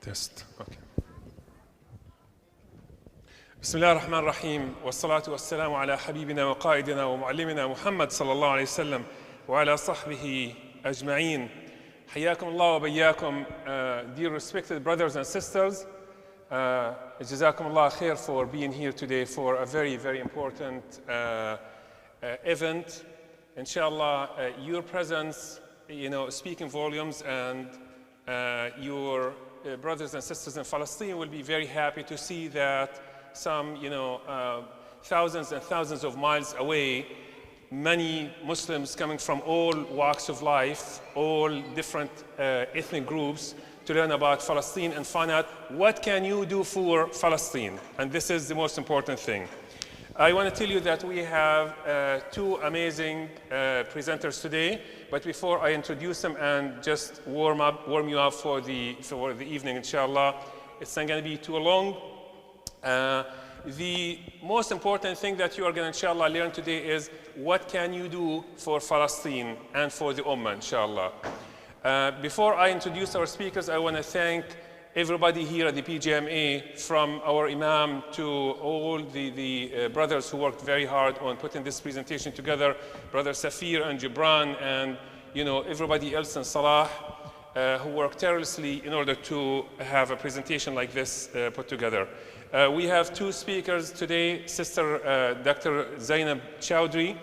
Test. Okay. بسم الله الرحمن الرحيم والصلاة والسلام على حبيبنا وقائدنا ومعلمنا محمد صلى الله عليه وسلم وعلى صحبه أجمعين. حياكم الله وبياكم, dear respected brothers and sisters. جزاكم الله خير for being here today for a very, very important event. Inshallah, your presence, speaking volumes, and your brothers and sisters in Palestine will be very happy to see that some, thousands and thousands of miles away, many Muslims coming from all walks of life, all different ethnic groups, to learn about Palestine and find out what can you do for Palestine. And this is the most important thing. I want to tell you that we have two amazing presenters today, but before I introduce them and just warm you up for the evening, inshallah, it's not going to be too long. The most important thing that you are going to, inshallah, learn today is what can you do for Palestine and for the Ummah, inshallah. Before I introduce our speakers, I want to thank everybody here at the PGMA, from our Imam to all the brothers who worked very hard on putting this presentation together, Brother Safir and Gibran, and everybody else in Salah who worked tirelessly in order to have a presentation like this put together. We have two speakers today, Sister Dr. Zainab Chowdhury.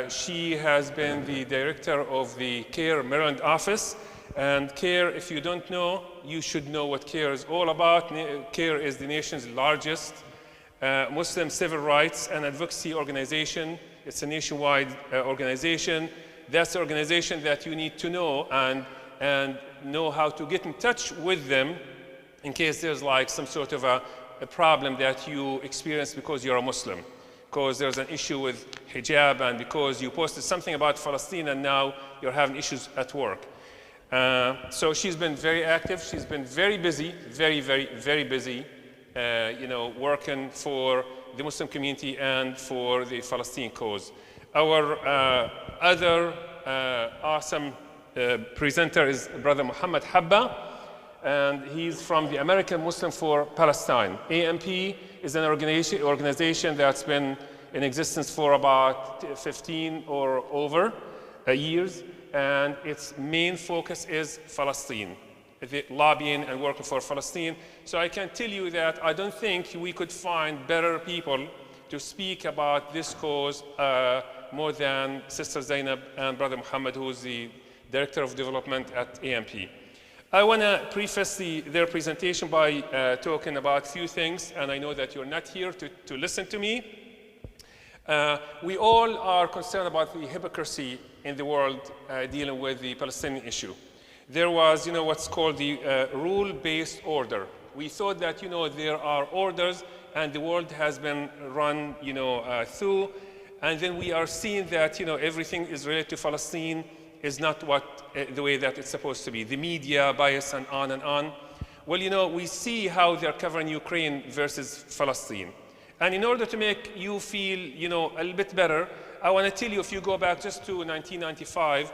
She has been the director of the CARE Maryland office. And CARE, if you don't know, you should know what CARE is all about. CARE is the nation's largest Muslim civil rights and advocacy organization. It's a nationwide organization. That's the organization that you need to know and know how to get in touch with them in case there's like some sort of a problem that you experience because you're a Muslim, because there's an issue with hijab, and because you posted something about Palestine and now you're having issues at work. So she's been very active. She's been very busy, very, very, very busy, working for the Muslim community and for the Palestine cause. Our other awesome presenter is Brother Muhammad Habba, and he's from the American Muslim for Palestine. AMP is an organization that's been in existence for about 15 or over years. And its main focus is Palestine, the lobbying and working for Palestine. So I can tell you that I don't think we could find better people to speak about this cause more than Sister Zainab and Brother Muhammad, who is the Director of Development at AMP. I want to preface their presentation by talking about a few things, and I know that you're not here to listen to me. We all are concerned about the hypocrisy in the world dealing with the Palestinian issue. There was, what's called the rule-based order. We thought that, there are orders and the world has been run, through, and then we are seeing that, everything is related to Palestine is not the way that it's supposed to be. The media bias and on and on. Well, we see how they're covering Ukraine versus Palestine. And in order to make you feel, a little bit better, I want to tell you, if you go back just to 1995,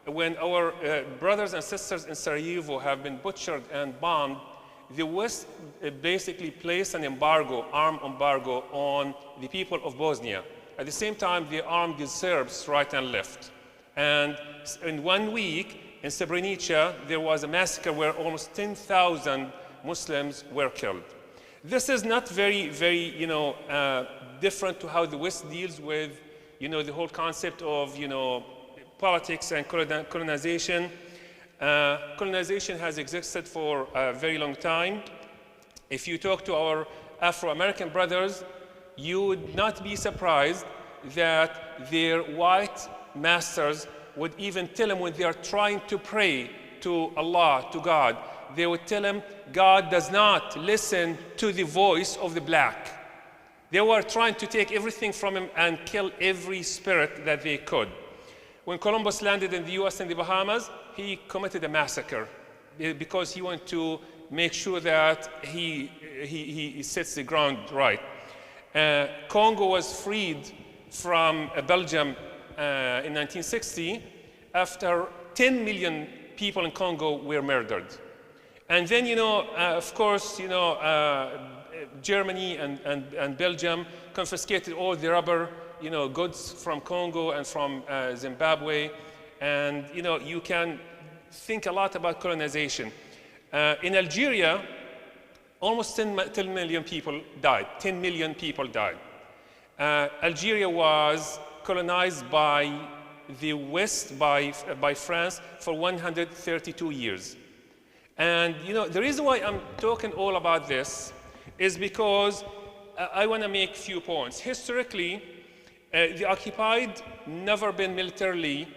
when our brothers and sisters in Sarajevo have been butchered and bombed, the West basically placed an embargo, armed embargo, on the people of Bosnia. At the same time, they armed the Serbs right and left. And in 1 week, in Srebrenica, there was a massacre where almost 10,000 Muslims were killed. This is not very, very, different to how the West deals with, the whole concept of, politics and colonization. Colonization has existed for a very long time. If you talk to our Afro-American brothers, you would not be surprised that their white masters would even tell them when they are trying to pray to Allah, to God, they would tell him, God does not listen to the voice of the black. They were trying to take everything from him and kill every spirit that they could. When Columbus landed in the US and the Bahamas, he committed a massacre because he wanted to make sure that he sets the ground right. Congo was freed from Belgium in 1960 after 10 million people in Congo were murdered. And then, of course, Germany and Belgium confiscated all the rubber, goods from Congo and from Zimbabwe. And, you can think a lot about colonization. In Algeria, almost 10 million people died. 10 million people died. Algeria was colonized by the West, by France, for 132 years. And the reason why I'm talking all about this is because I want to make a few points. Historically, the occupied never been militarily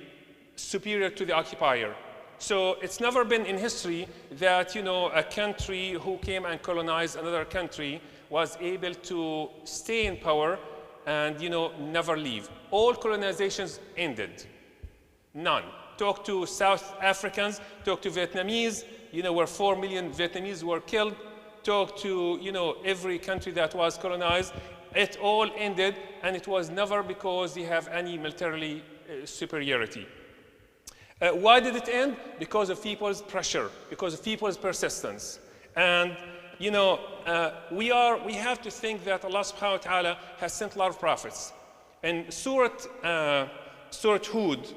superior to the occupier. So it's never been in history that a country who came and colonized another country was able to stay in power and never leave. All colonizations ended. None. Talk to South Africans, talk to Vietnamese, where 4 million Vietnamese were killed. Talk to every country that was colonized. It all ended, and it was never because they have any militarily superiority. Why did it end? Because of people's pressure, because of people's persistence. And we have to think that Allah subhanahu wa ta'ala has sent a lot of prophets. And Surah Hud,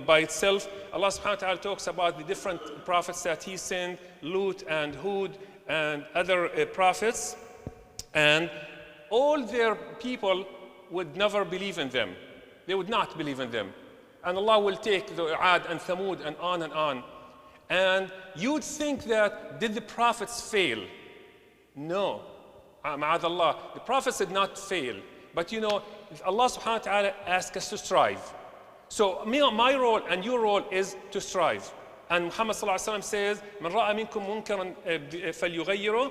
by itself, Allah subhanahu wa ta'ala talks about the different prophets that he sent, Lut and Hud and other prophets. And all their people would never believe in them. They would not believe in them. And Allah will take the Ad and Thamud and on and on. And you'd think that, did the prophets fail? No. Ma'adallah. The prophets did not fail. But Allah subhanahu wa ta'ala asked us to strive. So my role and your role is to strive. And Muhammad sallallahu alaihi wasallam says, "Man ra'a minkum munkaran falyughayyirhu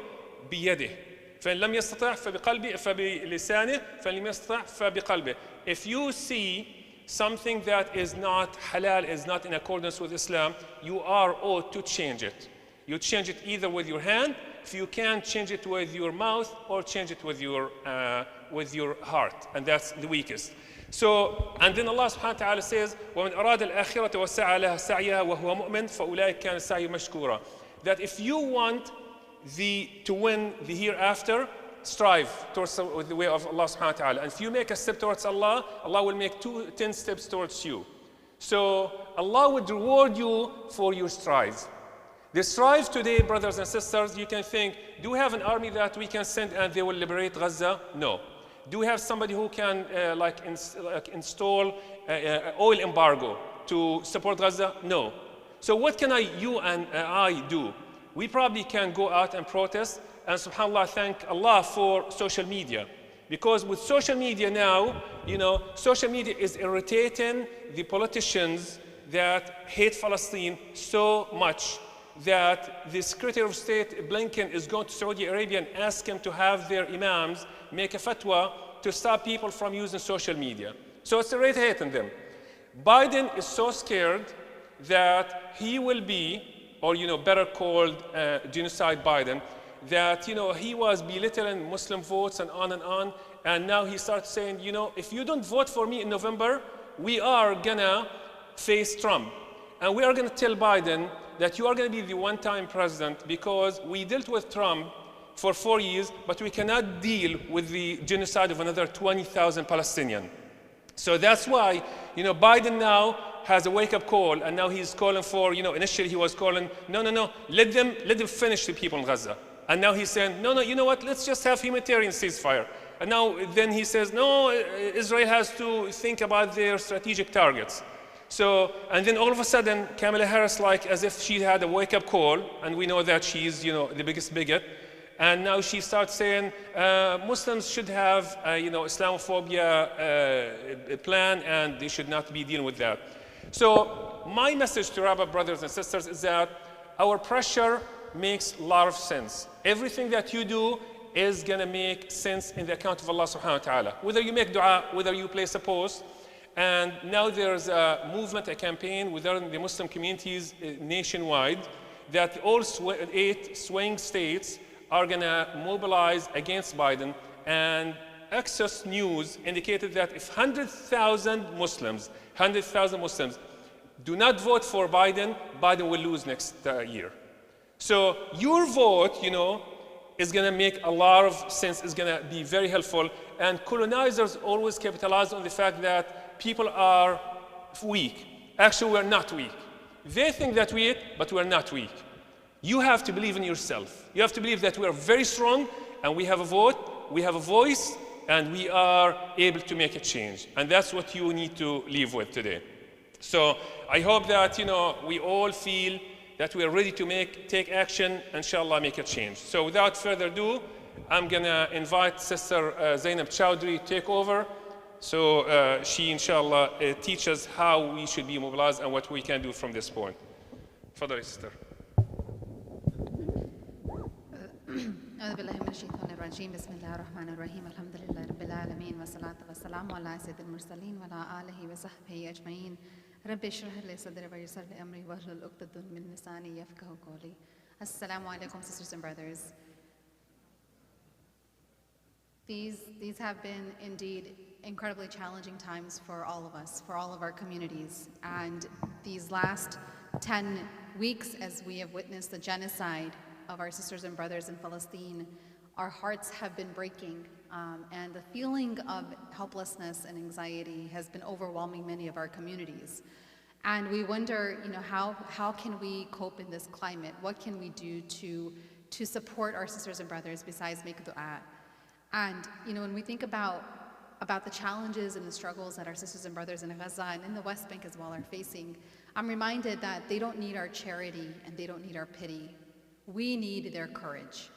biyadihi. فإن لم يستطع فبقلبه فبلسانه فإن لم يستطع فبقلبه." If you see something that is not halal, is not in accordance with Islam, you are ought to change it. You change it either with your hand, if you can, change it with your mouth, or change it with your heart, and that's the weakest. So, and then Allah subhanahu wa ta'ala says, وَمَنْ أَرَادَ الْآخِرَةَ وَسَعَى لَهَا سَعْيَهَا وَهُوَ مُؤْمِنٌ فَأُولَٰئِكَ كَانَ سَعْيُهُم مَشْكُورًا. That if you want to win the hereafter, strive towards the way of Allah subhanahu wa ta'ala. And if you make a step towards Allah, Allah will make 10 steps towards you. So Allah would reward you for your strive. The strive today, brothers and sisters, you can think, do we have an army that we can send and they will liberate Gaza? No. Do we have somebody who can install oil embargo to support Gaza? No. So what can you and I do? We probably can go out and protest. And subhanAllah, thank Allah for social media. Because with social media now, social media is irritating the politicians that hate Palestine so much that the Secretary of State, Blinken, is going to Saudi Arabia and ask him to have their imams make a fatwa to stop people from using social media. So it's irritating them. Biden is so scared that he will be, or better called genocide Biden, that he was belittling Muslim votes and on, and now he starts saying, if you don't vote for me in November, we are gonna face Trump, and we are gonna tell Biden that you are gonna be the one-time president because we dealt with Trump for 4 years, but we cannot deal with the genocide of another 20,000 Palestinians. So that's why Biden now has a wake-up call, and now he's calling for, initially he was calling, no, let them finish the people in Gaza. And now he's saying, no, you know what, let's just have humanitarian ceasefire. And now then he says, no, Israel has to think about their strategic targets. So, and then all of a sudden, Kamala Harris, as if she had a wake-up call, and we know that she's, the biggest bigot, and now she starts saying Muslims should have, Islamophobia plan, and they should not be dealing with that. So my message to wrap up, brothers and sisters, is that our pressure makes a lot of sense. Everything that you do is going to make sense in the account of Allah subhanahu wa ta'ala. Whether you make dua, whether you place a post. And now there's a movement, a campaign within the Muslim communities nationwide that all 8 swing states are going to mobilize against Biden. And Access News indicated that if 100,000 Muslims do not vote for Biden, Biden will lose next year. So your vote, is going to make a lot of sense, is going to be very helpful. And colonizers always capitalize on the fact that people are weak. Actually, we're not weak. They think that we're weak, but we're not weak. You have to believe in yourself. You have to believe that we are very strong, and we have a vote, we have a voice, and we are able to make a change. And that's what you need to leave with today. So I hope that we all feel that we are ready to take action, inshallah, make a change. So without further ado, I'm gonna invite Sister Zainab Chowdhury to take over. So she, inshallah, teaches how we should be mobilized and what we can do from this point. Fadali, Sister. أعوذ بالله من الشيطان الرجيم بسم الله الرحمن الرحيم الحمد لله رب العالمين والصلاة والسلام على سيد المرسلين وعلى آله وصحبه أجمعين رب اشرح لي صدري ويسر لي أمري واحلل عقدة من لساني يفقهوا قولي. Assalamu alaikum, sisters and brothers. These have been indeed incredibly challenging times for all of us, for all of our communities. And these last 10 weeks, as we have witnessed the genocide of our sisters and brothers in Palestine, our hearts have been breaking. And the feeling of helplessness and anxiety has been overwhelming many of our communities. And we wonder, how can we cope in this climate? What can we do to support our sisters and brothers besides make dua? And when we think about the challenges and the struggles that our sisters and brothers in Gaza and in the West Bank as well are facing, I'm reminded that they don't need our charity and they don't need our pity. We need their courage.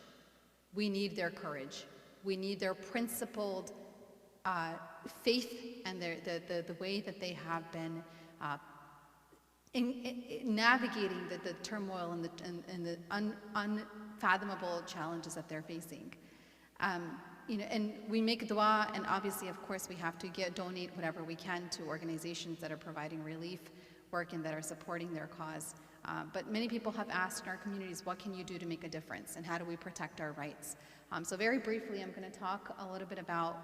We need their courage. We need their principled faith and the way that they have been in navigating the turmoil and the unfathomable challenges that they're facing. And we make dua, and obviously, of course, we have to donate whatever we can to organizations that are providing relief work and that are supporting their cause. But many people have asked in our communities, what can you do to make a difference, and how do we protect our rights? So very briefly, I'm going to talk a little bit about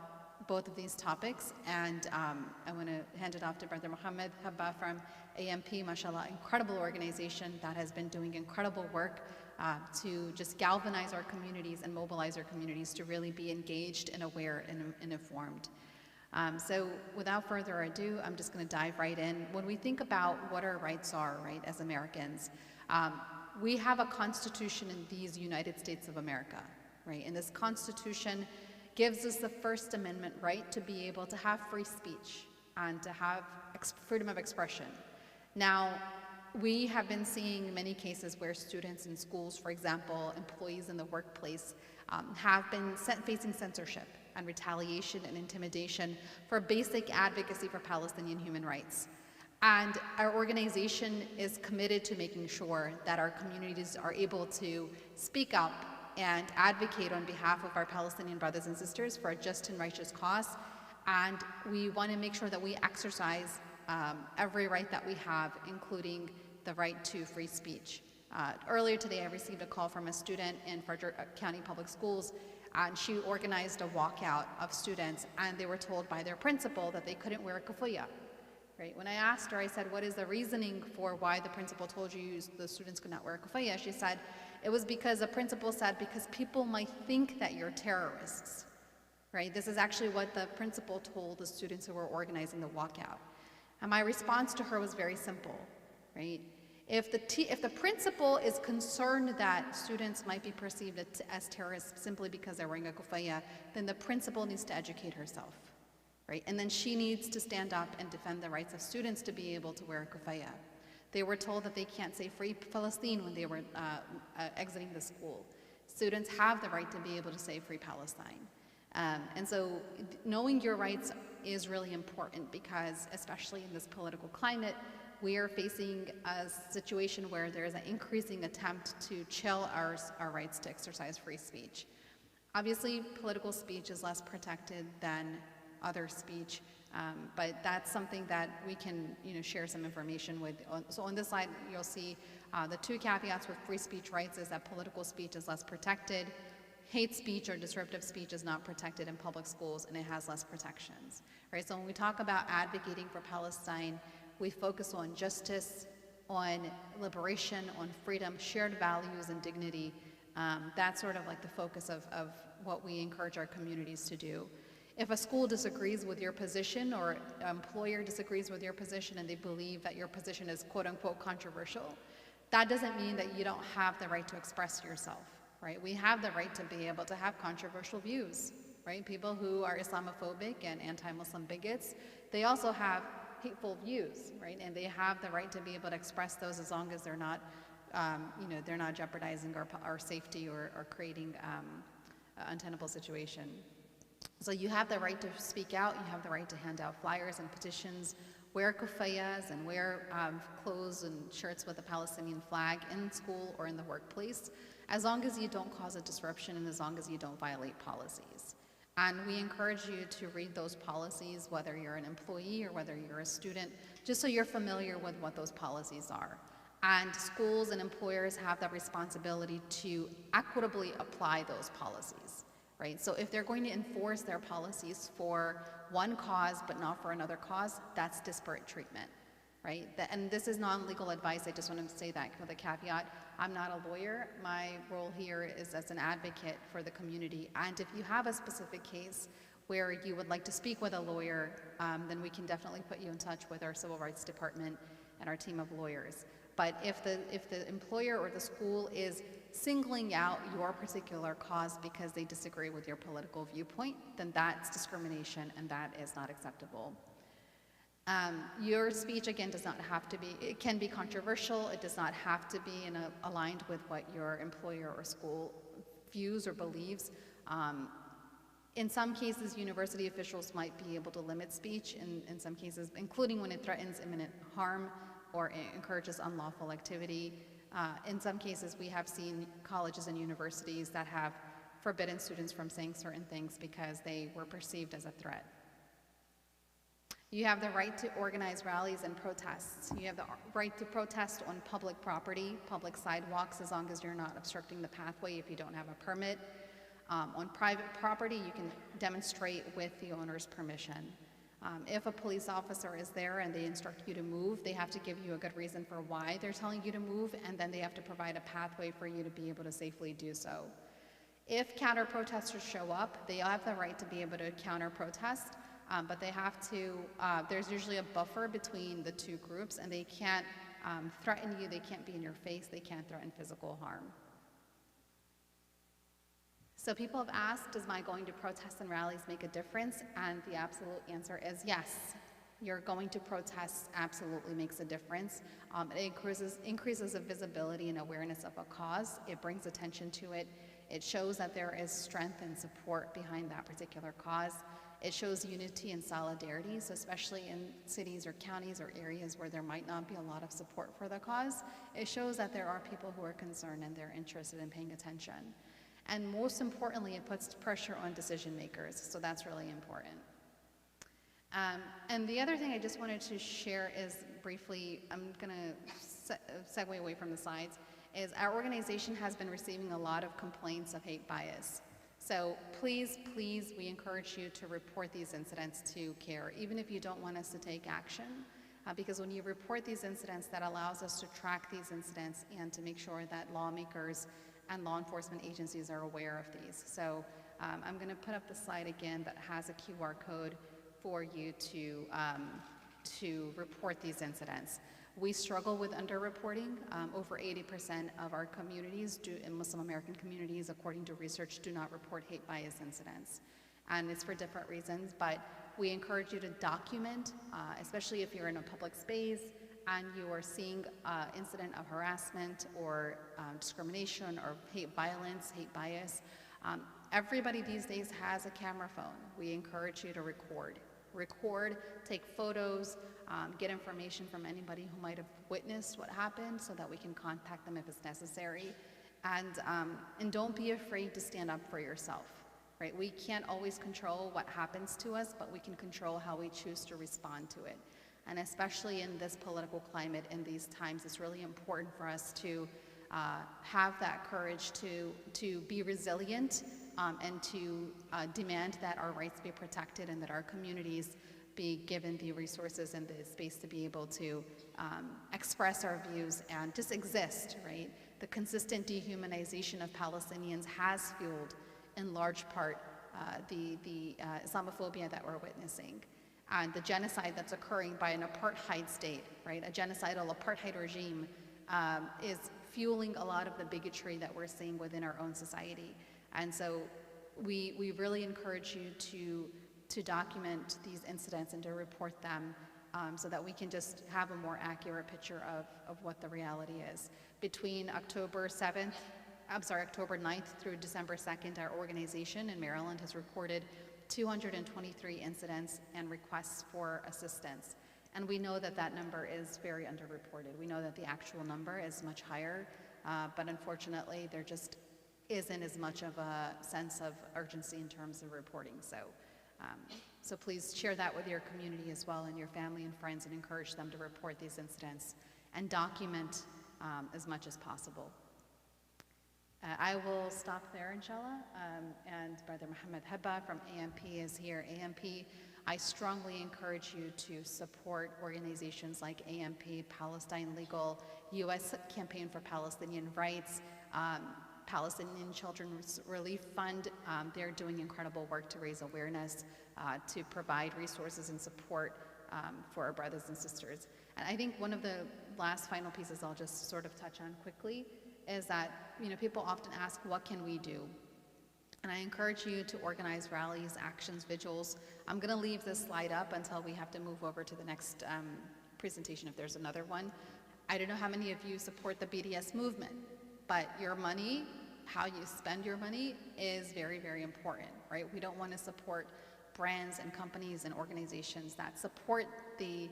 both of these topics, and I want to hand it off to Brother Muhammad Habba from AMP, mashallah, incredible organization that has been doing incredible work to just galvanize our communities and mobilize our communities to really be engaged and aware and informed. So without further ado, I'm just going to dive right in. When we think about what our rights are, right, as Americans, we have a constitution in these United States of America, right? And this constitution gives us the First Amendment right to be able to have free speech and to have freedom of expression. Now, we have been seeing many cases where students in schools, for example, employees in the workplace, have been facing censorship and retaliation and intimidation for basic advocacy for Palestinian human rights. And our organization is committed to making sure that our communities are able to speak up and advocate on behalf of our Palestinian brothers and sisters for a just and righteous cause. And we want to make sure that we exercise every right that we have, including the right to free speech. Earlier today, I received a call from a student in Frederick County Public Schools, and she organized a walkout of students, and they were told by their principal that they couldn't wear a kufiyah. Right? When I asked her, I said, what is the reasoning for why the principal told you the students could not wear a kufiyah? She said, it was because the principal said, because people might think that you're terrorists. Right? This is actually what the principal told the students who were organizing the walkout. And my response to her was very simple, right? If the principal is concerned that students might be perceived as terrorists simply because they're wearing a kufiyah, then the principal needs to educate herself, right? And then she needs to stand up and defend the rights of students to be able to wear a kufiyah. They were told that they can't say free Palestine when they were exiting the school. Students have the right to be able to say free Palestine. And so knowing your rights is really important because, especially in this political climate, we are facing a situation where there is an increasing attempt to chill our rights to exercise free speech. Obviously, political speech is less protected than other speech, but that's something that we can share some information with. So on this slide, you'll see the two caveats with free speech rights is that political speech is less protected. Hate speech or disruptive speech is not protected in public schools, and it has less protections. Right? So when we talk about advocating for Palestine, we focus on justice, on liberation, on freedom, shared values and dignity. That's sort of like the focus of what we encourage our communities to do. If a school disagrees with your position or an employer disagrees with your position and they believe that your position is quote unquote controversial, that doesn't mean that you don't have the right to express yourself, right? We have the right to be able to have controversial views, right? People who are Islamophobic and anti-Muslim bigots, they also have hateful views, right? And they have the right to be able to express those as long as they're not, they're not jeopardizing our safety or creating an untenable situation. So you have the right to speak out, you have the right to hand out flyers and petitions, wear kufayas and wear clothes and shirts with the Palestinian flag in school or in the workplace, as long as you don't cause a disruption and as long as you don't violate policies. And we encourage you to read those policies, whether you're an employee or whether you're a student, just so you're familiar with what those policies are. And schools and employers have the responsibility to equitably apply those policies, right? So if they're going to enforce their policies for one cause but not for another cause, that's disparate treatment, right? And this is non-legal advice. I just wanted to say that with a caveat. I'm not a lawyer. My role here is as an advocate for the community. And if you have a specific case where you would like to speak with a lawyer, then we can definitely put you in touch with our Civil Rights Department and our team of lawyers. But if the employer or the school is singling out your particular cause because they disagree with your political viewpoint, then that's discrimination and that is not acceptable. Your speech, again, does not have to be, it can be controversial, it does not have to be aligned with what your employer or school views or believes. In some cases, university officials might be able to limit speech, in some cases, including when it threatens imminent harm or encourages unlawful activity. In some cases, we have seen colleges and universities that have forbidden students from saying certain things because they were perceived as a threat. You have the right to organize rallies and protests. You have the right to protest on public property, public sidewalks, as long as you're not obstructing the pathway if you don't have a permit. On private property, you can demonstrate with the owner's permission. If a police officer is there and they instruct you to move, they have to give you a good reason for why they're telling you to move, and then they have to provide a pathway for you to be able to safely do so. If counter-protesters show up, they have the right to be able to counter-protest, but they have to, there's usually a buffer between the two groups, and they can't threaten you, they can't be in your face, they can't threaten physical harm. So people have asked, does my going to protests and rallies make a difference? And the absolute answer is yes. Your going to protests absolutely makes a difference. It increases the visibility and awareness of a cause. It brings attention to it. It shows that there is strength and support behind that particular cause. It shows unity and solidarity, so especially in cities or counties or areas where there might not be a lot of support for the cause, it shows that there are people who are concerned and they're interested in paying attention. And most importantly, it puts pressure on decision makers, so that's really important. And the other thing I just wanted to share is briefly, I'm gonna segue away from the slides, is our organization has been receiving a lot of complaints of hate bias. So please, please, we encourage you to report these incidents to CARE, even if you don't want us to take action, because when you report these incidents, that allows us to track these incidents and to make sure that lawmakers and law enforcement agencies are aware of these. So I'm going to put up the slide again that has a QR code for you to report these incidents. We struggle with underreporting. Over 80% of our communities, in Muslim American communities, according to research, do not report hate bias incidents. And it's for different reasons, but we encourage you to document, especially if you're in a public space, and you are seeing incident of harassment or discrimination or hate violence, hate bias. Everybody these days has a camera phone. We encourage you to record. Record, take photos, get information from anybody who might have witnessed what happened so that we can contact them if it's necessary. And don't be afraid to stand up for yourself, right? We can't always control what happens to us, but we can control how we choose to respond to it. And especially in this political climate, in these times, it's really important for us to have that courage to be resilient and to demand that our rights be protected and that our communities be given the resources and the space to be able to express our views and just exist, right? The consistent dehumanization of Palestinians has fueled, in large part, the Islamophobia that we're witnessing. And the genocide that's occurring by an apartheid state, right? A genocidal apartheid regime is fueling a lot of the bigotry that we're seeing within our own society. And so we really encourage you to document these incidents and to report them so that we can just have a more accurate picture of what the reality is. Between October 9th through December 2nd, our organization in Maryland has reported 223 incidents and requests for assistance. And we know that that number is very underreported. We know that the actual number is much higher, but unfortunately there just isn't as much of a sense of urgency in terms of reporting. So please share that with your community as well and your family and friends, and encourage them to report these incidents and document as much as possible. I will stop there, inshallah, and Brother Muhammad Hebba from AMP is here. AMP, I strongly encourage you to support organizations like AMP, Palestine Legal, U.S. Campaign for Palestinian Rights, Palestinian Children's Relief Fund. They're doing incredible work to raise awareness, to provide resources and support for our brothers and sisters. And I think one of the last final pieces I'll just sort of touch on quickly is that, people often ask, what can we do? And I encourage you to organize rallies, actions, vigils. I'm going to leave this slide up until we have to move over to the next presentation if there's another one. I don't know how many of you support the BDS movement, but your money, how you spend your money is very, very important, right? We don't want to support brands and companies and organizations that support the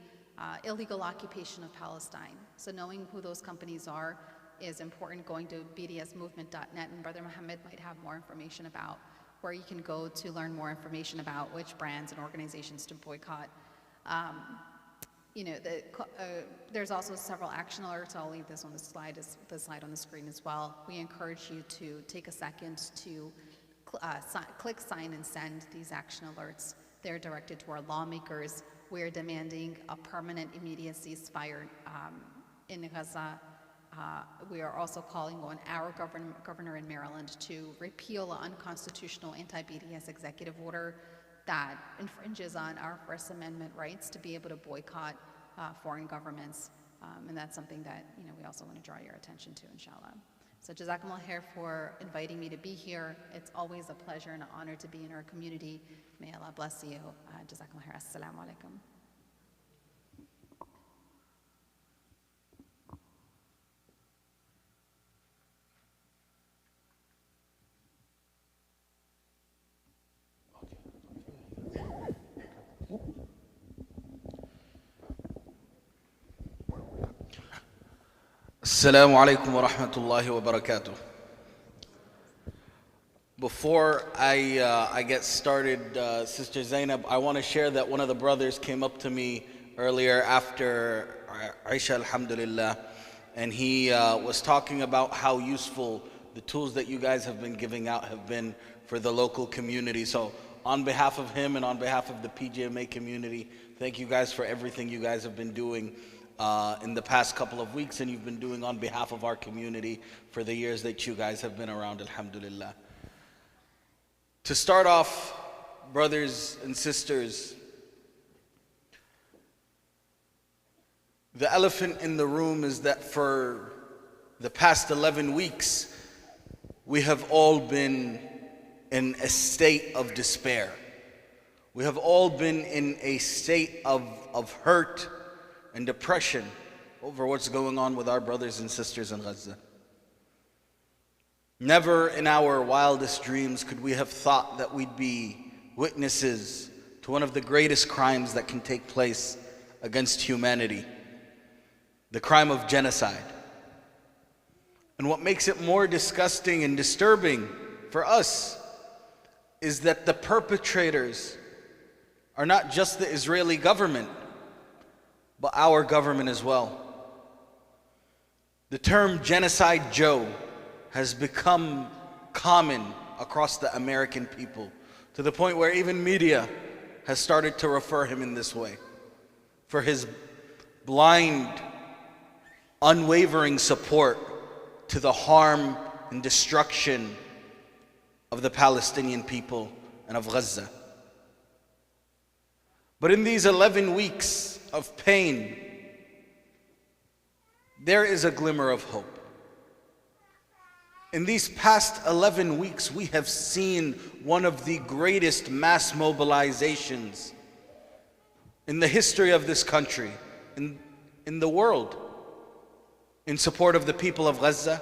illegal occupation of Palestine. So knowing who those companies are is important. Going to bdsmovement.net, and Brother Muhammad might have more information about where you can go to learn more information about which brands and organizations to boycott. There's also several action alerts. I'll leave this on the slide on the screen as well. We encourage you to take a second to click, sign, and send these action alerts. They're directed to our lawmakers. We're demanding a permanent, immediate ceasefire in Gaza. We are also calling on our governor in Maryland to repeal an unconstitutional anti-BDS executive order that infringes on our First Amendment rights to be able to boycott foreign governments. And that's something that we also want to draw your attention to, inshallah. So Jazakumullah khair for inviting me to be here. It's always a pleasure and an honor to be in our community. May Allah bless you. Jazakumullah khair. Assalamu alaikum. Assalamu alaikum wa rahmatullahi wa barakatuh. Before I get started, Sister Zainab, I want to share that one of the brothers came up to me earlier after Aisha, alhamdulillah, and he was talking about how useful the tools that you guys have been giving out have been for the local community. So on behalf of him and on behalf of the PGMA community, thank you guys for everything you guys have been doing in the past couple of weeks, and you've been doing on behalf of our community for the years that you guys have been around, alhamdulillah. To start off, brothers and sisters, the elephant in the room is that for the past 11 weeks, we have all been in a state of despair. We have all been in a state of hurt and depression over what's going on with our brothers and sisters in Gaza. Never in our wildest dreams could we have thought that we'd be witnesses to one of the greatest crimes that can take place against humanity, the crime of genocide. And what makes it more disgusting and disturbing for us is that the perpetrators are not just the Israeli government, but our government as well. The term Genocide Joe has become common across the American people, to the point where even media has started to refer him in this way for his blind, unwavering support to the harm and destruction of the Palestinian people and of Gaza. But in these 11 weeks of pain, there is a glimmer of hope. In these past 11 weeks, we have seen one of the greatest mass mobilizations in the history of this country, in the world, in support of the people of Gaza,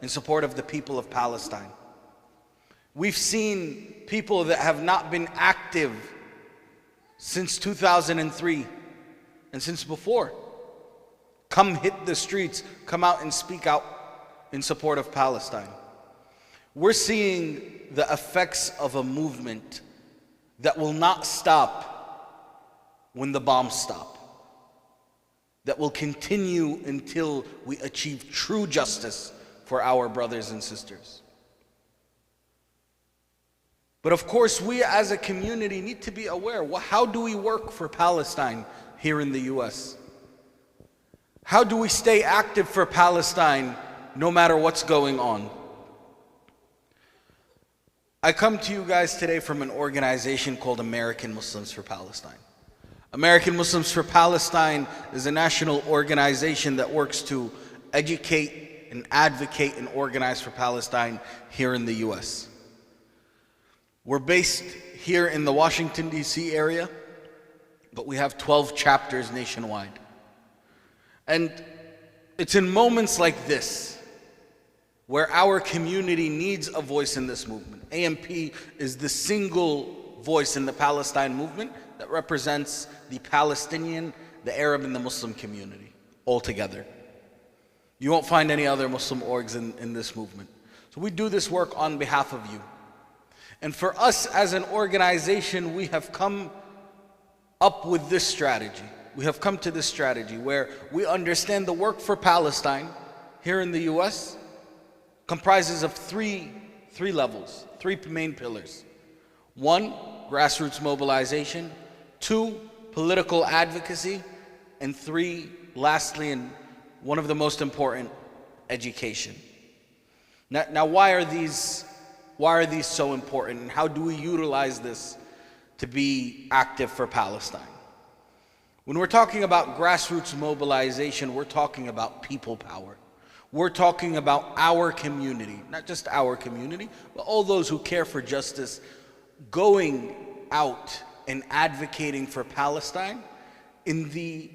in support of the people of Palestine. We've seen people that have not been active since 2003 and since before come hit the streets, come out and speak out in support of Palestine. We're seeing the effects of a movement that will not stop when the bombs stop, that will continue until we achieve true justice for our brothers and sisters. But of course, we as a community need to be aware, how do we work for Palestine here in the US? How do we stay active for Palestine no matter what's going on? I come to you guys today from an organization called American Muslims for Palestine. American Muslims for Palestine is a national organization that works to educate and advocate and organize for Palestine here in the US. We're based here in the Washington, D.C. area, but we have 12 chapters nationwide. And it's in moments like this where our community needs a voice in this movement. AMP is the single voice in the Palestine movement that represents the Palestinian, the Arab, and the Muslim community all together. You won't find any other Muslim orgs in this movement. So we do this work on behalf of you. And for us as an organization, we have come up with this strategy. We have come to this strategy where we understand the work for Palestine here in the US comprises of three levels, three main pillars. One, grassroots mobilization. Two, political advocacy. And three, lastly, and one of the most important, education. Now why are these so important, and how do we utilize this to be active for Palestine? When we're talking about grassroots mobilization, we're talking about people power. We're talking about our community, not just our community, but all those who care for justice, going out and advocating for Palestine in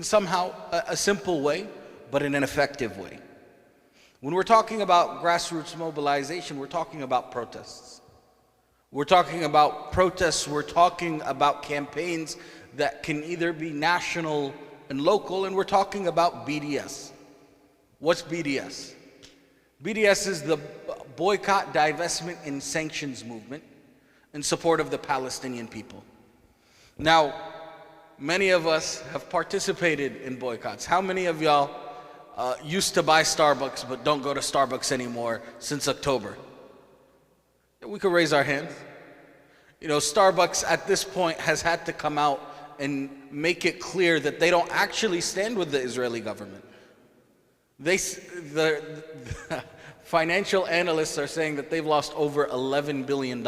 somehow a simple way, but in an effective way. When we're talking about grassroots mobilization, we're talking about protests. We're talking about protests, we're talking about campaigns that can either be national and local, and we're talking about BDS. What's BDS? BDS is the boycott, divestment, and sanctions movement in support of the Palestinian people. Now, many of us have participated in boycotts. How many of y'all used to buy Starbucks but don't go to Starbucks anymore since October? We could raise our hands. You know, Starbucks at this point has had to come out and make it clear that they don't actually stand with the Israeli government. The financial analysts are saying that they've lost over $11 billion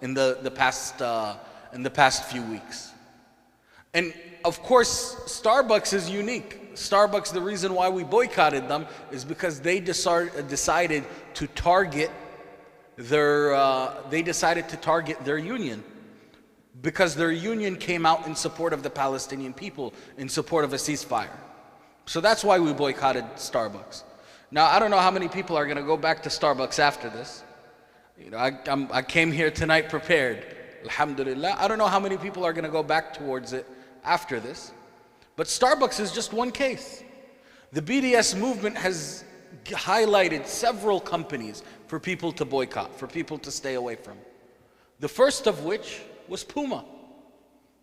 in the past few weeks. And of course, Starbucks is unique. Starbucks, the reason why we boycotted them is because they decided to target their union, because their union came out in support of the Palestinian people, in support of a ceasefire. So that's why we boycotted Starbucks. Now, I don't know how many people are going to go back to Starbucks after this. You know, I came here tonight prepared, alhamdulillah. I don't know how many people are going to go back towards it after this. But Starbucks is just one case. The BDS movement has highlighted several companies for people to boycott, for people to stay away from. The first of which was Puma.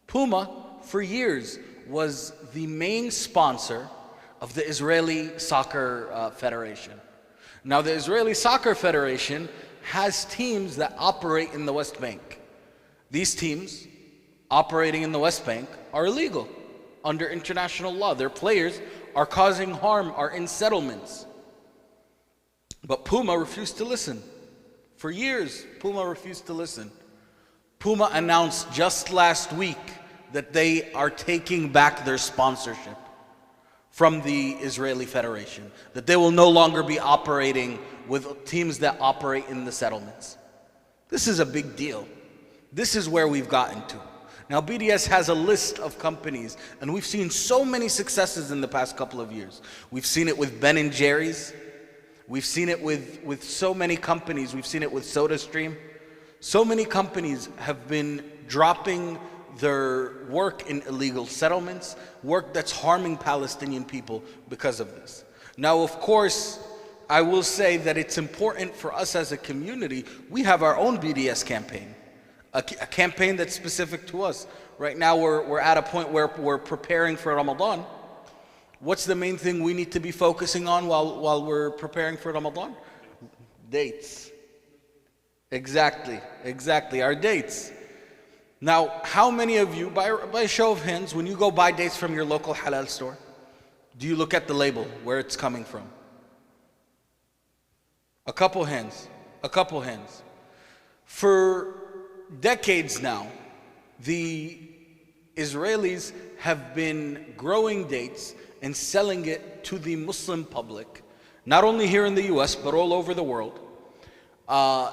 Puma, for years, was the main sponsor of the Israeli Soccer Federation. Now, the Israeli Soccer Federation has teams that operate in the West Bank. These teams operating in the West Bank are illegal under international law. Their players are causing harm, are in settlements. But Puma refused to listen. For years, Puma refused to listen. Puma announced just last week that they are taking back their sponsorship from the Israeli Federation, that they will no longer be operating with teams that operate in the settlements. This is a big deal. This is where we've gotten to. Now, BDS has a list of companies, and we've seen so many successes in the past couple of years. We've seen it with Ben & Jerry's. We've seen it with so many companies. We've seen it with SodaStream. So many companies have been dropping their work in illegal settlements, work that's harming Palestinian people because of this. Now, of course, I will say that it's important for us as a community. We have our own BDS campaign, a campaign that's specific to us. Right now, we're at a point where we're preparing for Ramadan. What's the main thing we need to be focusing on while we're preparing for Ramadan? Dates. Exactly, our dates. Now, how many of you, by a show of hands, when you go buy dates from your local halal store, do you look at the label, where it's coming from? A couple hands. For decades now, the Israelis have been growing dates and selling it to the Muslim public, not only here in the US, but all over the world.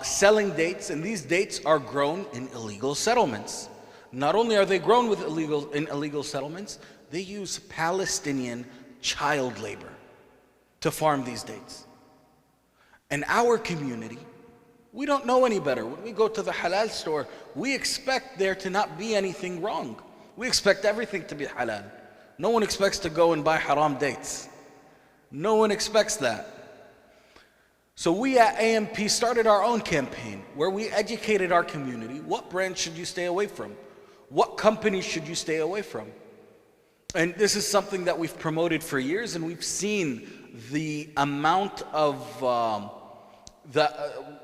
Selling dates, and these dates are grown in illegal settlements. Not only are they grown in illegal settlements, they use Palestinian child labor to farm these dates. And our community, we don't know any better. When we go to the halal store, we expect there to not be anything wrong. We expect everything to be halal. No one expects to go and buy haram dates. No one expects that. So we at AMP started our own campaign where we educated our community. What brands should you stay away from? What companies should you stay away from? And this is something that we've promoted for years, and we've seen the amount of,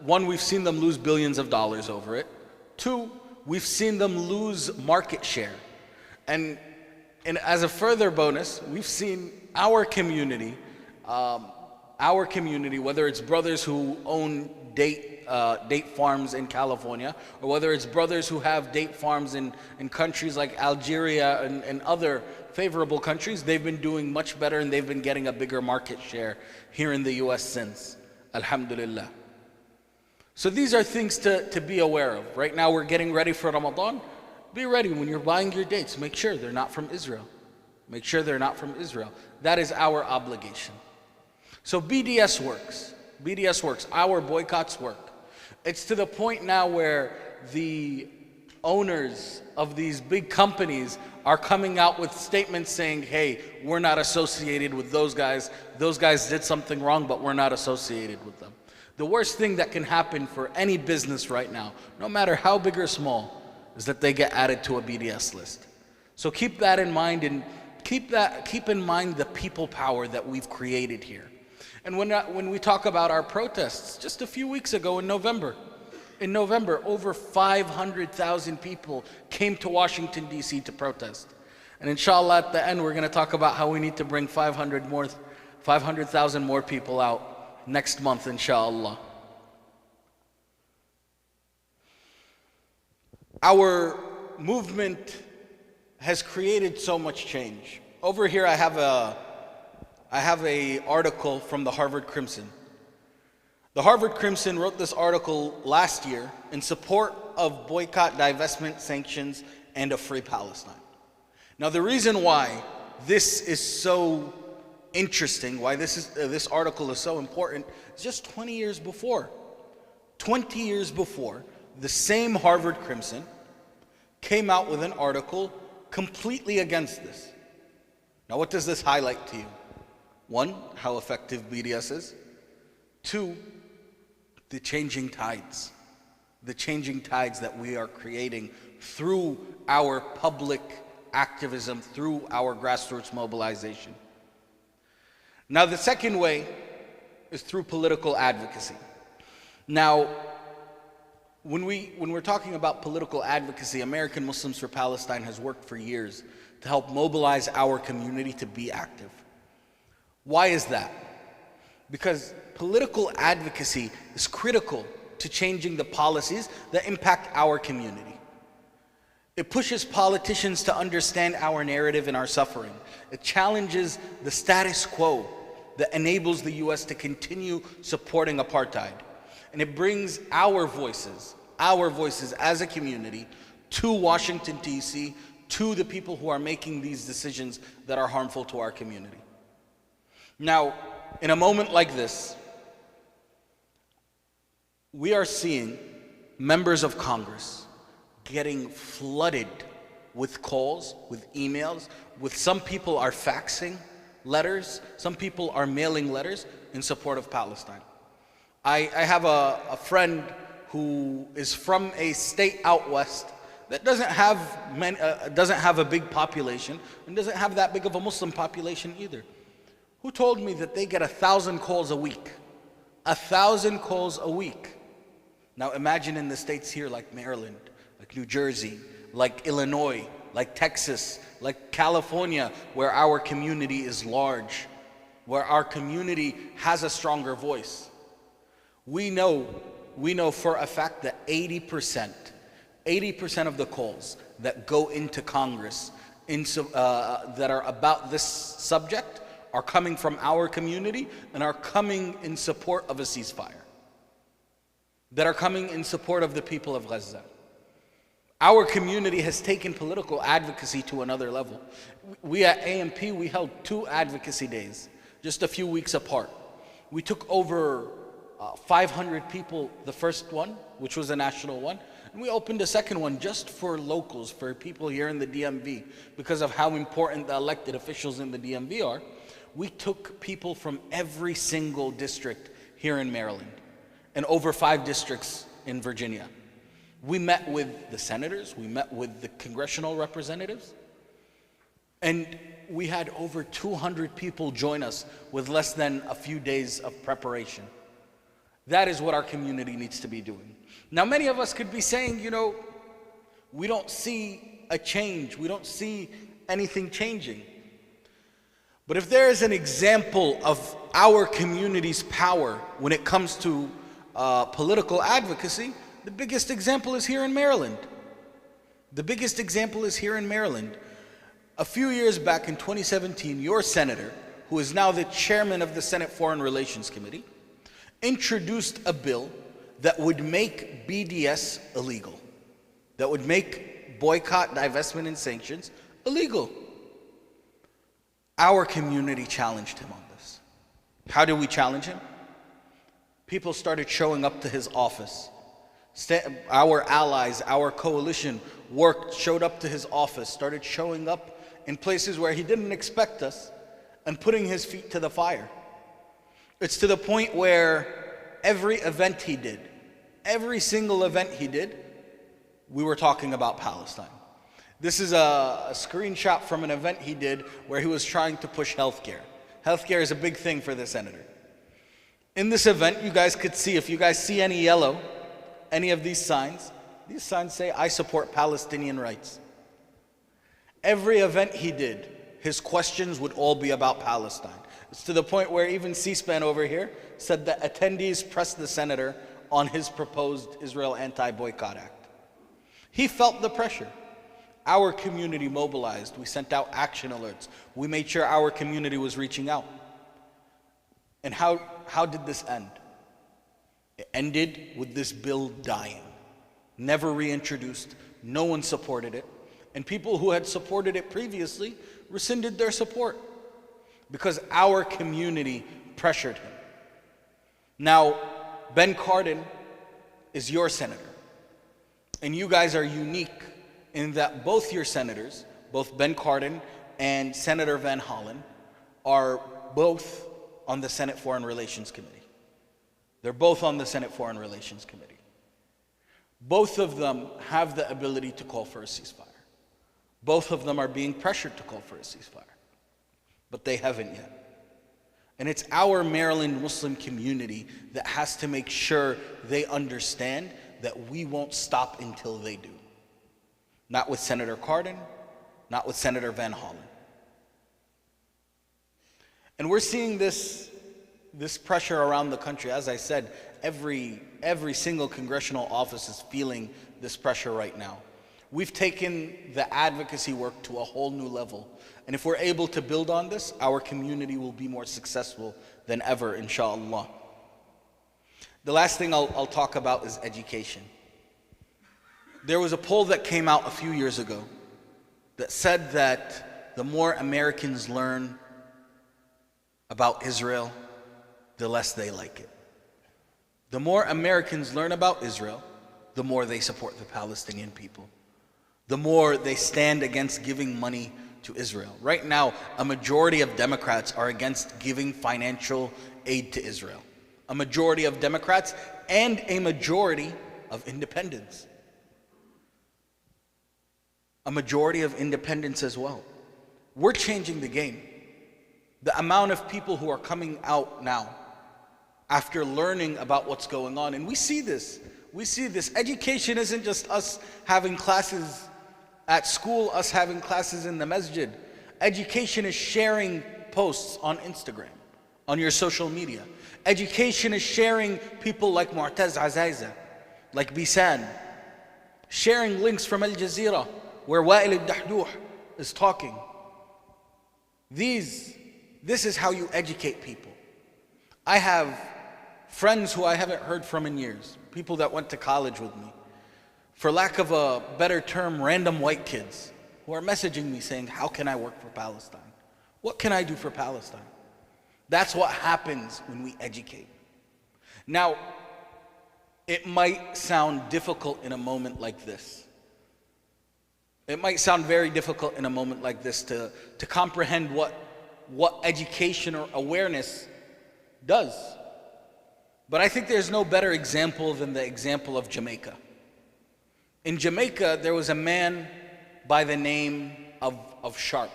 one, we've seen them lose billions of dollars over it. Two, we've seen them lose market share. And as a further bonus, we've seen our community, whether it's brothers who own date farms in California, or whether it's brothers who have date farms in countries like Algeria and other favorable countries, they've been doing much better and they've been getting a bigger market share here in the US since. Alhamdulillah. So these are things to be aware of. Right now we're getting ready for Ramadan. Be ready when you're buying your dates. Make sure they're not from Israel. Make sure they're not from Israel. That is our obligation. So BDS works. BDS works. Our boycotts work. It's to the point now where the owners of these big companies are coming out with statements saying, hey, we're not associated with those guys. Those guys did something wrong, but we're not associated with them. The worst thing that can happen for any business right now, no matter how big or small, is that they get added to a BDS list. So keep that in mind, and keep in mind the people power that we've created here. And when we talk about our protests, just a few weeks ago in November, over 500,000 people came to Washington, D.C. to protest. And inshallah, at the end, we're going to talk about how we need to bring 500,000 more people out next month, inshallah. Our movement has created so much change. Over here, I have a article from the Harvard Crimson. The Harvard Crimson wrote this article last year in support of boycott, divestment, sanctions, and a free Palestine. Now, the reason why this is so interesting, why this article is so important, is just 20 years before. 20 years before, the same Harvard Crimson came out with an article completely against this. Now, what does this highlight to you? One, how effective BDS is. Two, the changing tides. The changing tides that we are creating through our public activism, through our grassroots mobilization. Now, the second way is through political advocacy. Now, When we're talking about political advocacy, American Muslims for Palestine has worked for years to help mobilize our community to be active. Why is that? Because political advocacy is critical to changing the policies that impact our community. It pushes politicians to understand our narrative and our suffering. It challenges the status quo that enables the US to continue supporting apartheid. And it brings our voices as a community to Washington, D.C., to the people who are making these decisions that are harmful to our community. Now, in a moment like this, we are seeing members of Congress getting flooded with calls, with emails, with some people are faxing letters, some people are mailing letters in support of Palestine. I have a friend who is from a state out west that doesn't have a big population and doesn't have that big of a Muslim population either, who told me that they get 1,000 calls a week. 1,000 calls a week. Now imagine in the states here like Maryland, like New Jersey, like Illinois, like Texas, like California, where our community is large, where our community has a stronger voice. We know for a fact that 80% of the calls that go into Congress that are about this subject are coming from our community and are coming in support of a ceasefire, that are coming in support of the people of Gaza. Our community has taken political advocacy to another level. We at AMP, we held 2 advocacy days, just a few weeks apart. We took over 500 people the first one, which was a national one, and we opened a second one just for locals, for people here in the DMV, because of how important the elected officials in the DMV are. We took people from every single district here in Maryland and over 5 districts in Virginia. We met with the senators, we met with the congressional representatives, and we had over 200 people join us with less than a few days of preparation. That is what our community needs to be doing. Now, many of us could be saying, we don't see a change, we don't see anything changing. But if there is an example of our community's power when it comes to political advocacy, the biggest example is here in Maryland. The biggest example is here in Maryland. A few years back in 2017, your senator, who is now the chairman of the Senate Foreign Relations Committee, introduced a bill that would make BDS illegal, that would make boycott, divestment, and sanctions illegal. Our community challenged him on this. How did we challenge him? People started showing up to his office. Our allies, our coalition showed up to his office, started showing up in places where he didn't expect us and putting his feet to the fire. It's to the point where every event he did, every single event he did, we were talking about Palestine. This is a screenshot from an event he did where he was trying to push healthcare. Healthcare is a big thing for the senator. In this event, you guys could see, if you guys see any yellow, any of these signs say, "I support Palestinian rights." Every event he did, his questions would all be about Palestine. It's to the point where even C-SPAN over here said that attendees pressed the senator on his proposed Israel Anti-Boycott Act. He felt the pressure. Our community mobilized. We sent out action alerts. We made sure our community was reaching out. And how did this end? It ended with this bill dying, never reintroduced. No one supported it. And people who had supported it previously rescinded their support because our community pressured him. Now, Ben Cardin is your senator. And you guys are unique in that both your senators, both Ben Cardin and Senator Van Hollen, are both on the Senate Foreign Relations Committee. They're both on the Senate Foreign Relations Committee. Both of them have the ability to call for a ceasefire. Both of them are being pressured to call for a ceasefire, but they haven't yet. And it's our Maryland Muslim community that has to make sure they understand that we won't stop until they do. Not with Senator Cardin, not with Senator Van Hollen. And we're seeing this pressure around the country. As I said, every single congressional office is feeling this pressure right now. We've taken the advocacy work to a whole new level. And if we're able to build on this, our community will be more successful than ever, inshallah. The last thing I'll talk about is education. There was a poll that came out a few years ago that said that the more Americans learn about Israel, the less they like it. The more Americans learn about Israel, the more they support the Palestinian people. The more they stand against giving money to Israel. Right now, a majority of Democrats are against giving financial aid to Israel. A majority of Democrats and a majority of independents. A majority of independents as well. We're changing the game. The amount of people who are coming out now after learning about what's going on, and we see this. We see this. Education isn't just us having classes at school, us having classes in the masjid. Education is sharing posts on Instagram, on your social media. Education is sharing people like Mu'taz Azaiza, like Bisan, sharing links from Al Jazeera, where Wa'il al-Dahduh is talking. This is how you educate people. I have friends who I haven't heard from in years, people that went to college with me. For lack of a better term, random white kids who are messaging me saying, how can I work for Palestine? What can I do for Palestine? That's what happens when we educate. Now, it might sound difficult in a moment like this. It might sound very difficult in a moment like this to comprehend what education or awareness does. But I think there's no better example than the example of Jamaica. In Jamaica, there was a man by the name of Sharp.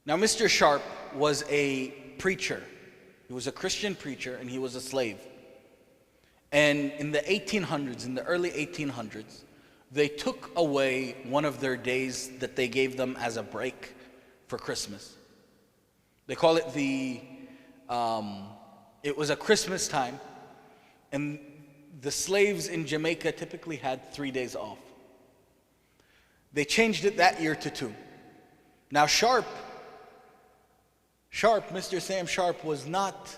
Now, Mr. Sharp was a preacher. He was a Christian preacher, and he was a slave. And in the 1800s, in the early 1800s, they took away one of their days that they gave them as a break for Christmas. They call it it was a Christmas time, and the slaves in Jamaica typically had 3 days off. They changed it that year to 2. Now Sharp, Mr. Sam Sharp was not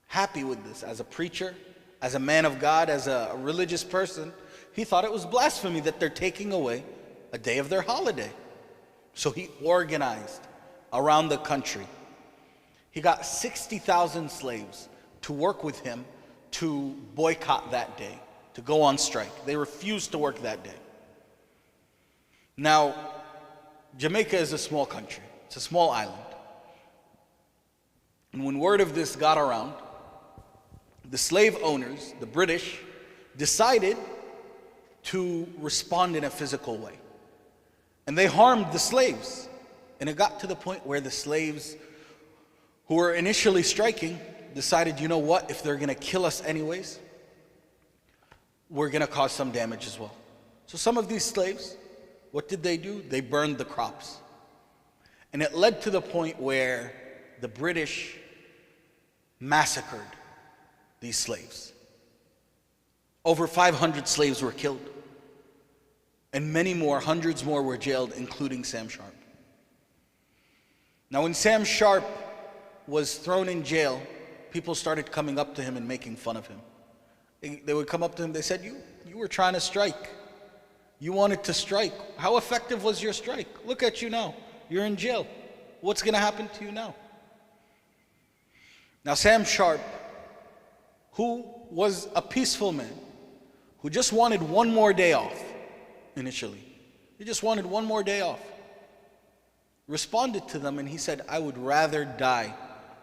happy with this. As a preacher, as a man of God, as a religious person, he thought it was blasphemy that they're taking away a day of their holiday. So he organized around the country. He got 60,000 slaves to work with him to boycott that day, to go on strike. They refused to work that day. Now, Jamaica is a small country. It's a small island. And when word of this got around, the slave owners, the British, decided to respond in a physical way. And they harmed the slaves. And it got to the point where the slaves who were initially striking decided, you know what, if they're going to kill us anyways, we're going to cause some damage as well. So some of these slaves, what did they do? They burned the crops. And it led to the point where the British massacred these slaves. Over 500 slaves were killed. And many more, hundreds more were jailed, including Sam Sharp. Now when Sam Sharp was thrown in jail, people started coming up to him and making fun of him. They would come up to him, they said, you were trying to strike. You wanted to strike. How effective was your strike? Look at you now. You're in jail. What's going to happen to you now? Now Sam Sharp, who was a peaceful man, who just wanted one more day off initially. He just wanted one more day off. Responded to them and he said, I would rather die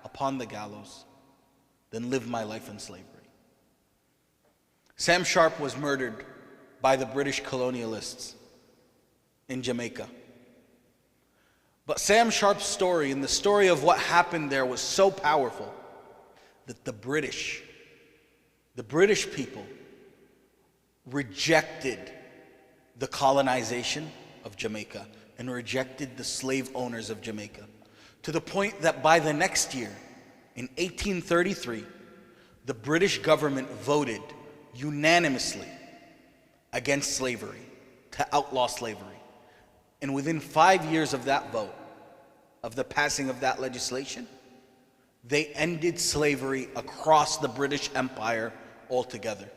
upon the gallows than live my life in slavery. Sam Sharp was murdered by the British colonialists in Jamaica. But Sam Sharp's story and the story of what happened there was so powerful that the British the British people rejected the colonization of Jamaica and rejected the slave owners of Jamaica, to the point that by the next year, in 1833, the British government voted unanimously against slavery, to outlaw slavery. And within 5 years of that vote, of the passing of that legislation, they ended slavery across the British Empire altogether.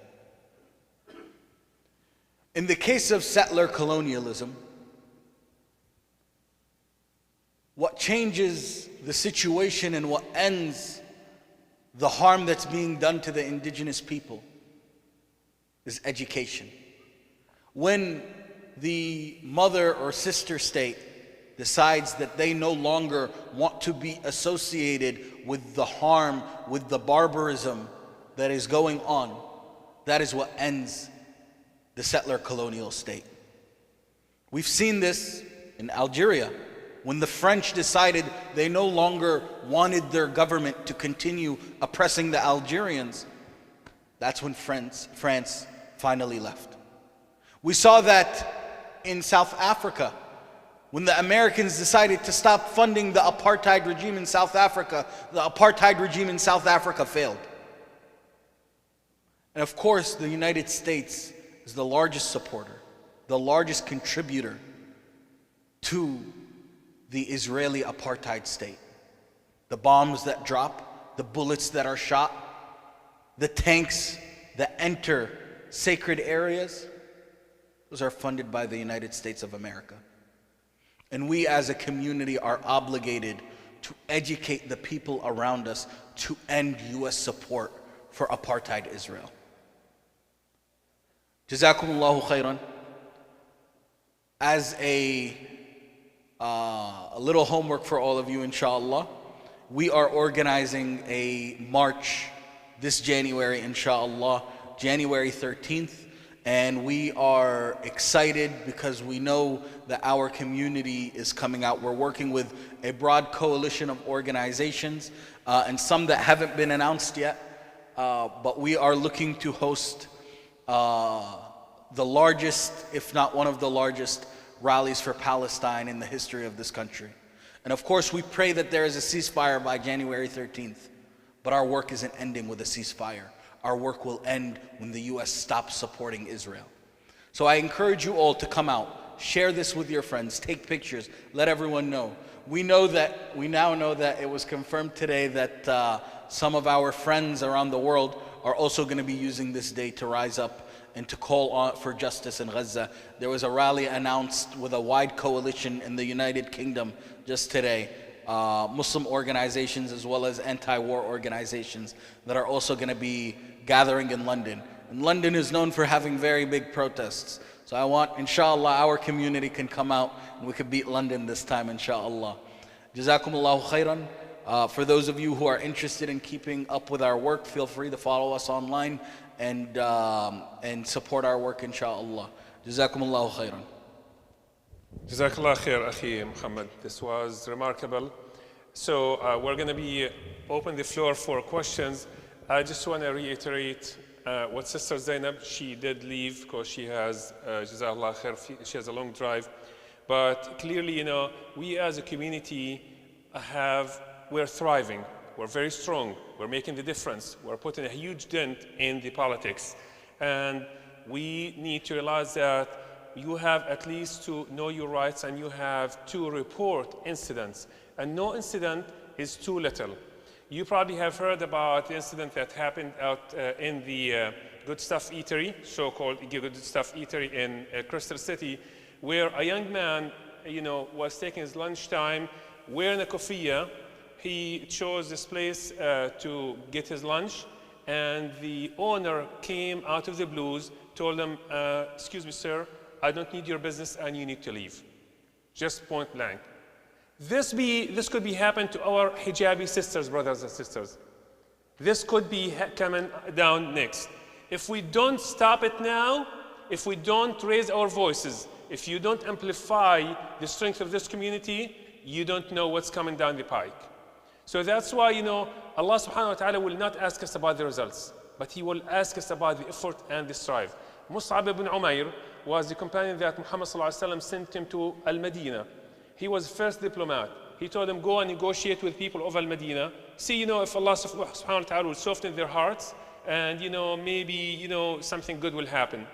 In the case of settler colonialism, what changes the situation and what ends the harm that's being done to the indigenous people is education. When the mother or sister state decides that they no longer want to be associated with the harm, with the barbarism that is going on, that is what ends the settler colonial state. We've seen this in Algeria. When the French decided they no longer wanted their government to continue oppressing the Algerians, that's when France finally left. We saw that in South Africa. When the Americans decided to stop funding the apartheid regime in South Africa, the apartheid regime in South Africa failed. And of course, the United States is the largest supporter, the largest contributor to the Israeli apartheid state. The bombs that drop, the bullets that are shot, the tanks that enter sacred areas, those are funded by the United States of America. And we as a community are obligated to educate the people around us to end US support for apartheid Israel. Jazakumullahu khairan. As a little homework for all of you, inshallah, we are organizing a march this January, inshallah, January 13th. And we are excited because we know that our community is coming out. We're working with a broad coalition of organizations and some that haven't been announced yet. But we are looking to host the largest, if not one of the largest, rallies for Palestine in the history of this country. And of course, we pray that there is a ceasefire by January 13th. But our work isn't ending with a ceasefire. Our work will end when the US stops supporting Israel. So I encourage you all to come out, share this with your friends, take pictures, let everyone know. We now know that it was confirmed today that some of our friends around the world are also going to be using this day to rise up and to call on for justice in Gaza. There was a rally announced with a wide coalition in the United Kingdom just today. Muslim organizations as well as anti-war organizations that are also going to be gathering in London. And London is known for having very big protests. So I want, inshallah, our community can come out and we can beat London this time, inshallah. Jazakumullahu khairan. For those of you who are interested in keeping up with our work, feel free to follow us online and support our work, inshallah. Jazakumullahu khairan. Jazakallah khair, Akhi Muhammad. This was remarkable. So we're going to be open the floor for questions. I just want to reiterate what Sister Zainab, she did leave because she has, Jazakallah khair, she has a long drive. But clearly, you know, we as a community we're thriving. We're very strong. We're making the difference. We're putting a huge dent in the politics. And we need to realize that you have at least to know your rights and you have to report incidents. And no incident is too little. You probably have heard about the incident that happened out in the Good Stuff Eatery, so-called Good Stuff Eatery in Crystal City, where a young man, you know, was taking his lunchtime, wearing a kufiyya. He chose this place to get his lunch, and the owner came out of the blues, told him, excuse me, sir, I don't need your business and you need to leave. Just point blank. This could be happening to our hijabi sisters, brothers and sisters. This could be coming down next. If we don't stop it now, if we don't raise our voices, if you don't amplify the strength of this community, you don't know what's coming down the pike. So that's why, you know, Allah subhanahu wa ta'ala will not ask us about the results. but he will ask us about the effort and the strive. Mus'ab ibn Umair was the companion that Muhammad ﷺ sent him to Al-Madinah. He was first diplomat. He told him, go and negotiate with people of Al-Madinah. See, if Allah subhanahu wa ta'ala will soften their hearts, and maybe something good will happen.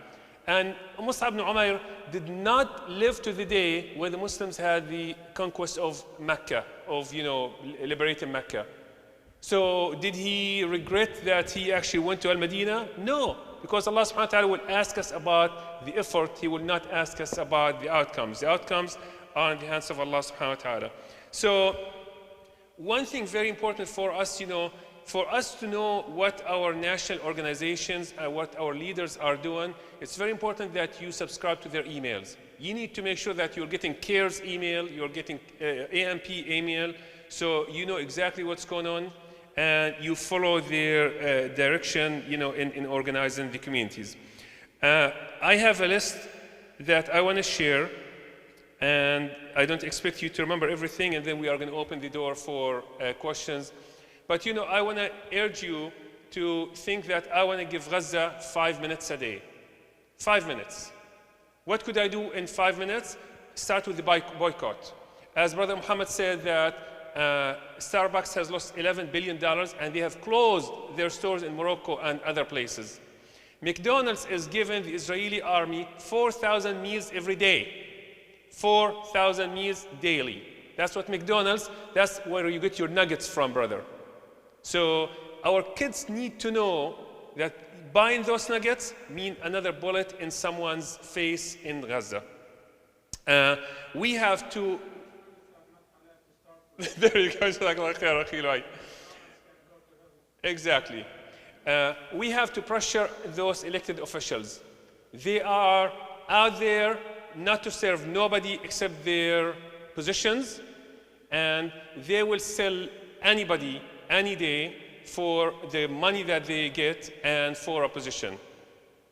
And Mus'ab ibn Umair did not live to the day where the Muslims had the conquest of Mecca, of liberating Mecca. So did he regret that he actually went to Al-Madinah? No, because Allah subhanahu wa ta'ala will ask us about the effort. He will not ask us about the outcomes. The outcomes are in the hands of Allah subhanahu wa ta'ala. So one thing very important for us, for us to know what our national organizations, what our leaders are doing, it's very important that you subscribe to their emails. You need to make sure that you're getting CARES email, you're getting AMP email, so you know exactly what's going on, and you follow their direction, in organizing the communities. I have a list that I want to share, and I don't expect you to remember everything, and then we are going to open the door for questions. But I want to urge you to think that I want to give Gaza 5 minutes a day. 5 minutes. What could I do in 5 minutes? Start with the boycott. As Brother Muhammad said that Starbucks has lost $11 billion and they have closed their stores in Morocco and other places. McDonald's is giving the Israeli army 4,000 meals every day. 4,000 meals daily. That's what McDonald's, that's where you get your nuggets from, brother. So our kids need to know that buying those nuggets mean another bullet in someone's face in Gaza. We have to... There you go. Exactly. We have to pressure those elected officials. They are out there not to serve nobody except their positions, and they will sell anybody any day for the money that they get and for a position.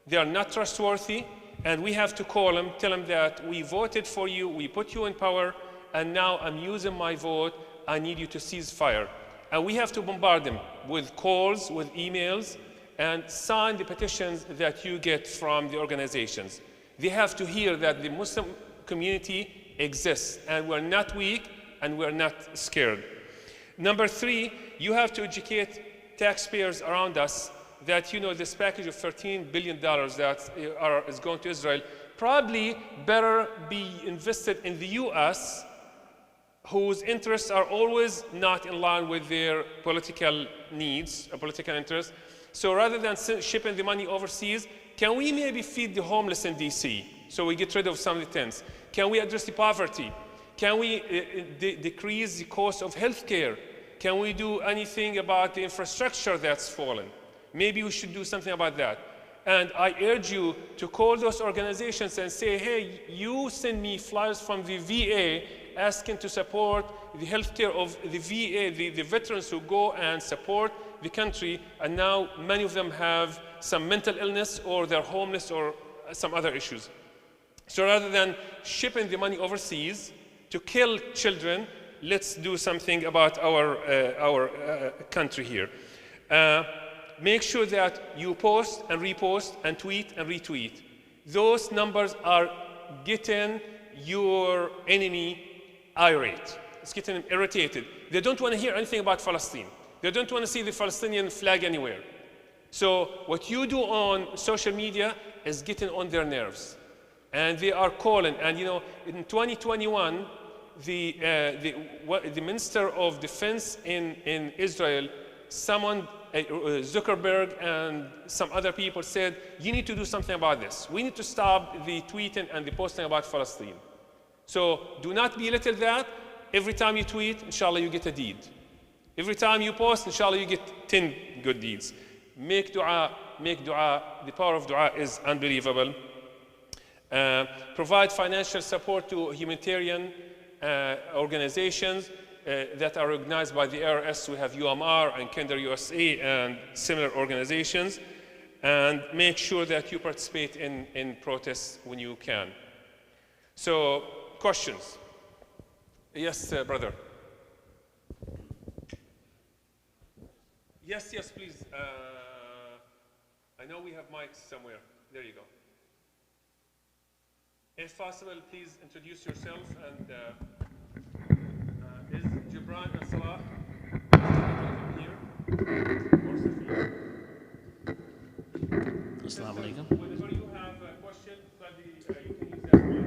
They are not trustworthy, and we have to call them, tell them that we voted for you, we put you in power, and now I'm using my vote, I need you to cease fire. And we have to bombard them with calls, with emails, and sign the petitions that you get from the organizations. They have to hear that the Muslim community exists, and we're not weak, and we're not scared. Number 3, you have to educate taxpayers around us that, this package of $13 billion that is going to Israel probably better be invested in the US, whose interests are always not in line with their political needs, political interests. So rather than shipping the money overseas, can we maybe feed the homeless in DC so we get rid of some of the tents? Can we address the poverty? Can we decrease the cost of healthcare? Can we do anything about the infrastructure that's fallen? Maybe we should do something about that. And I urge you to call those organizations and say, hey, you send me flyers from the VA asking to support the healthcare of the VA, the veterans who go and support the country, and now many of them have some mental illness or they're homeless or some other issues. So rather than shipping the money overseas to kill children, let's do something about our country here. Make sure that you post and repost and tweet and retweet. Those numbers are getting your enemy irate. It's getting them irritated. They don't want to hear anything about Palestine. They don't want to see the Palestinian flag anywhere. So what you do on social media is getting on their nerves. And they are calling. And in 2021, the Minister of Defense in Israel summoned Zuckerberg and some other people, said, you need to do something about this. We need to stop the tweeting and the posting about Palestine. So do not belittle that. Every time you tweet, inshallah, you get a deed. Every time you post, inshallah, you get 10 good deeds. Make dua, make dua. The power of dua is unbelievable. Provide financial support to humanitarian organizations that are recognized by the ARS. We have UMR and Kinder USA and similar organizations. And make sure that you participate in protests when you can. So, questions? Yes, brother. Yes, please. I know we have mics somewhere. There you go. If possible, please introduce yourself and is Gibran and Salah here? Or Sophia? Assalamu alaikum. Whenever you have a question, gladly you can use that mic.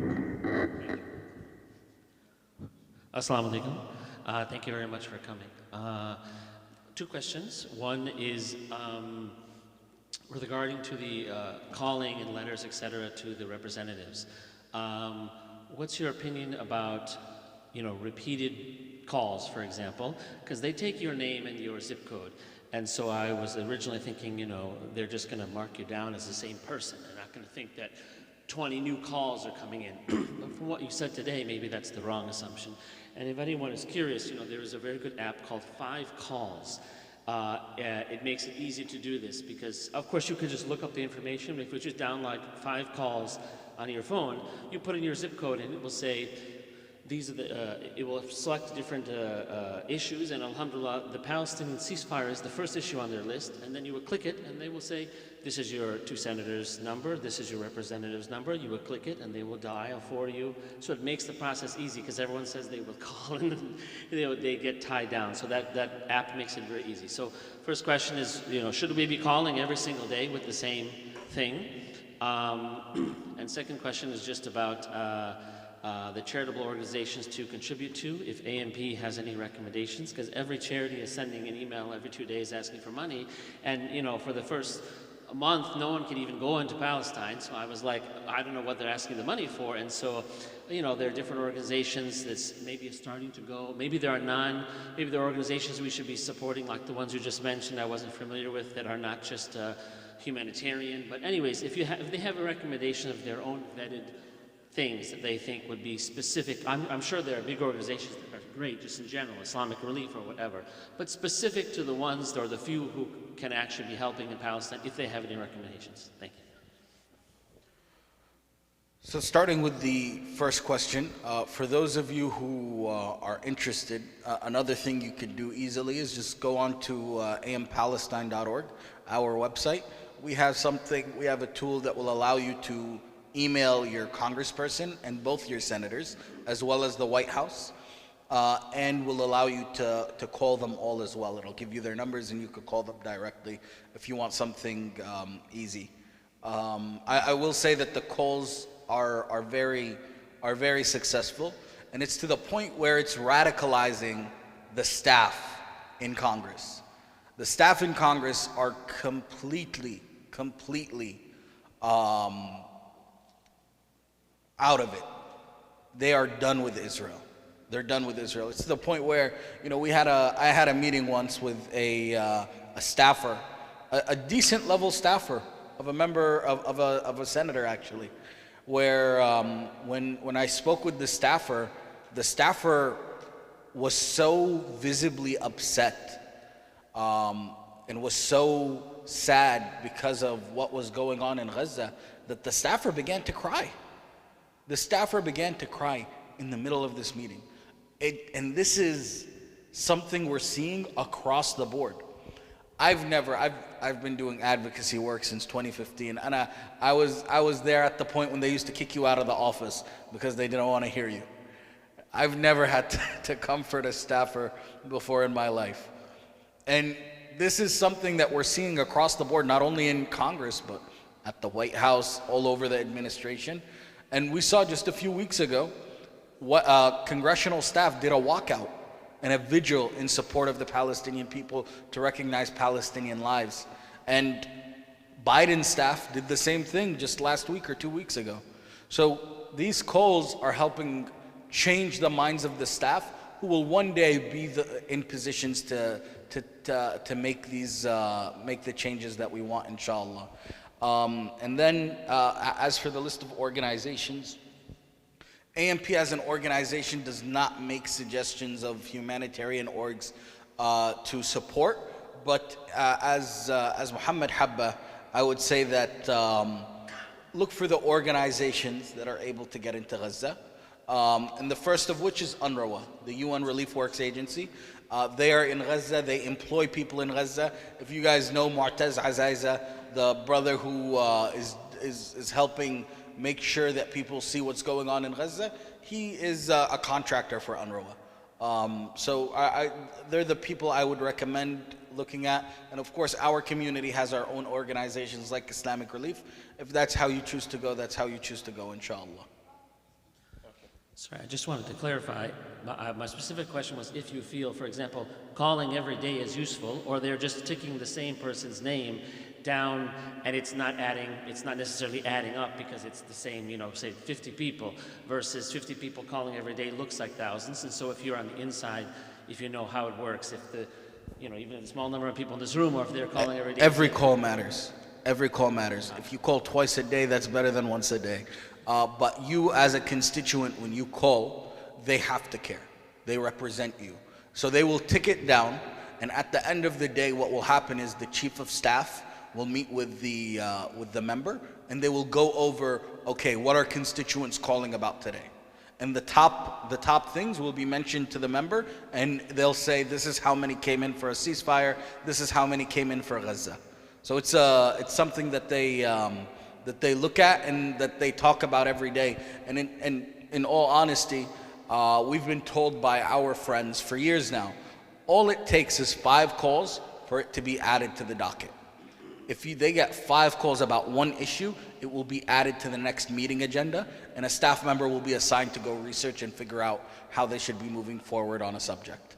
Thank you. Assalamu alaikum. Thank you very much for coming. Two questions. One is regarding to the calling and letters, etc., to the representatives. What's your opinion about, repeated calls, for example? Because they take your name and your zip code. And so I was originally thinking, they're just going to mark you down as the same person. They're not going to think that 20 new calls are coming in. But from what you said today, maybe that's the wrong assumption. And if anyone is curious, there is a very good app called 5 Calls. It makes it easy to do this because, of course, you could just look up the information. If you just download 5 calls on your phone, you put in your zip code and it will say, these are the, it will select different issues, and alhamdulillah, the Palestinian ceasefire is the first issue on their list, and then you would click it, and they will say, this is your 2 senators' number, this is your representative's number, you would click it, and they will dial for you. So it makes the process easy, because everyone says they will call, and they get tied down. So that app makes it very easy. So first question is, should we be calling every single day with the same thing? And second question is just about the charitable organizations to contribute to, if AMP has any recommendations, because every charity is sending an email every 2 days asking for money, and for the first month no one could even go into Palestine, so I was like, I don't know what they're asking the money for. And so there are different organizations that's maybe starting to go, maybe there are none, maybe there are organizations we should be supporting, like the ones you just mentioned I wasn't familiar with, that are not just humanitarian. But anyways, if they have a recommendation of their own vetted things that they think would be specific. I'm sure there are big organizations that are great, just in general, Islamic Relief or whatever, but specific to the ones or the few who can actually be helping in Palestine, if they have any recommendations. Thank you. So starting with the first question, for those of you who are interested, another thing you could do easily is just go on to ampalestine.org, our website. We have a tool that will allow you to email your congressperson and both your senators, as well as the White House, and will allow you to call them all as well. It'll give you their numbers and you could call them directly if you want something easy. I will say that the calls are very successful, and it's to the point where it's radicalizing the staff in Congress. The staff in Congress are completely out of it. They are done with Israel. They're done with Israel. It's to the point where, I had a meeting once with a staffer, a decent level staffer of a member of a senator actually, where when I spoke with the staffer was so visibly upset and was so sad because of what was going on in Gaza that the staffer began to cry. The staffer began to cry in the middle of this meeting. And this is something we're seeing across the board. I've been doing advocacy work since 2015, and I was there at the point when they used to kick you out of the office because they didn't want to hear you. I've never had to comfort a staffer before in my life. And this is something that we're seeing across the board, not only in Congress, but at the White House, all over the administration. And we saw just a few weeks ago what congressional staff did a walkout and a vigil in support of the Palestinian people to recognize Palestinian lives. And Biden's staff did the same thing just last week or 2 weeks ago. So these calls are helping change the minds of the staff, who will one day be in positions to make the changes that we want, inshallah. And then as for the list of organizations, AMP as an organization does not make suggestions of humanitarian orgs to support, but as Muhammad Habba, I would say that look for the organizations that are able to get into Gaza, and the first of which is UNRWA, the UN Relief Works Agency. They are in Gaza, they employ people in Gaza. If you guys know Mu'taz Azaiza, the brother who is helping make sure that people see what's going on in Gaza, he is a contractor for UNRWA. So they're the people I would recommend looking at. And of course, our community has our own organizations like Islamic Relief. If that's how you choose to go, that's how you choose to go, inshallah. Sorry, I just wanted to clarify. My specific question was if you feel, for example, calling every day is useful, or they're just ticking the same person's name down and it's not necessarily adding up because it's the same, say 50 people versus 50 people calling every day looks like thousands. And so if you're on the inside, if you know how it works, if even the small number of people in this room, or if they're calling every day. Every call matters. Every call matters. If you call twice a day, that's better than once a day. But you as a constituent, when you call, they have to care. They represent you. So they will tick it down, and at the end of the day, what will happen is the chief of staff will meet with the member, and they will go over, okay, what are constituents calling about today? And the top things will be mentioned to the member, and they'll say, this is how many came in for a ceasefire, this is how many came in for Gaza. So it's something that they look at and that they talk about every day. And in all honesty, we've been told by our friends for years now, all it takes is 5 calls for it to be added to the docket. If they get 5 calls about one issue, it will be added to the next meeting agenda, and a staff member will be assigned to go research and figure out how they should be moving forward on a subject.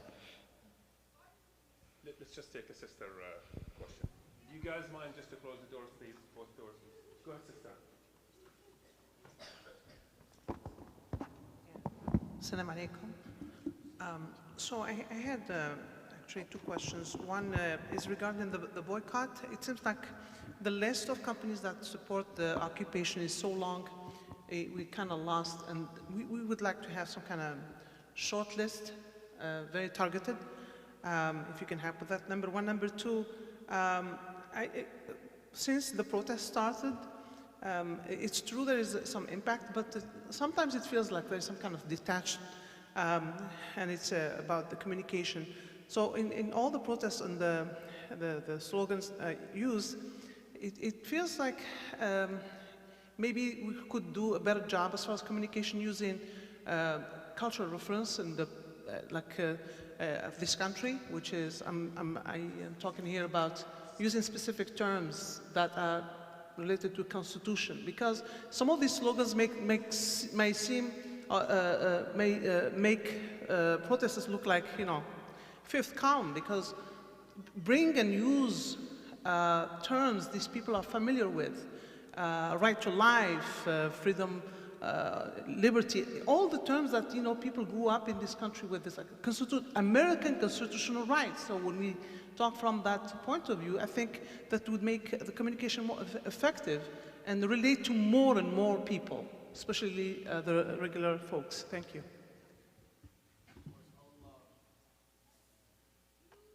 Let's just take a sister question. Do you guys mind just to close the doors, please? Both doors. Go ahead, sister. Assalamu alaikum. So I had actually 2 questions. One is regarding the boycott. It seems like the list of companies that support the occupation is so long, we kind of lost, and we would like to have some kind of short list, very targeted, if you can help with that, number 1. Number 2, since the protest started, it's true there is some impact, but sometimes it feels like there's some kind of detached, and it's about the communication. So in all the protests and the slogans used, it feels like maybe we could do a better job as far as communication using cultural reference and of this country, which is I am talking here about using specific terms that are related to constitution, because some of these slogans make protesters look like fifth column, because bring and use terms these people are familiar with, right to life, freedom, liberty, all the terms that people grew up in this country with, this American constitutional rights. So when we talk from that point of view, I think that would make the communication more effective and relate to more and more people, especially the regular folks. Thank you.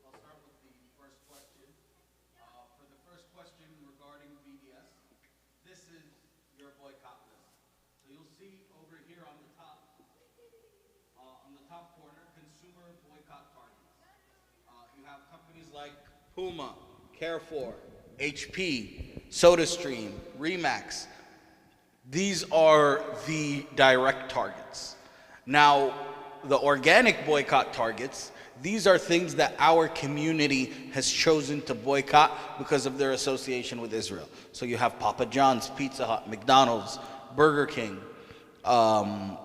I'll start with the first question. For the first question regarding BDS, this is your boycott list. So you'll see over here on the top corner, consumer boycott targets. You have companies like Puma, Carrefour, HP, SodaStream, Remax. These are the direct targets. Now, the organic boycott targets, these are things that our community has chosen to boycott because of their association with Israel. So you have Papa John's, Pizza Hut, McDonald's, Burger King,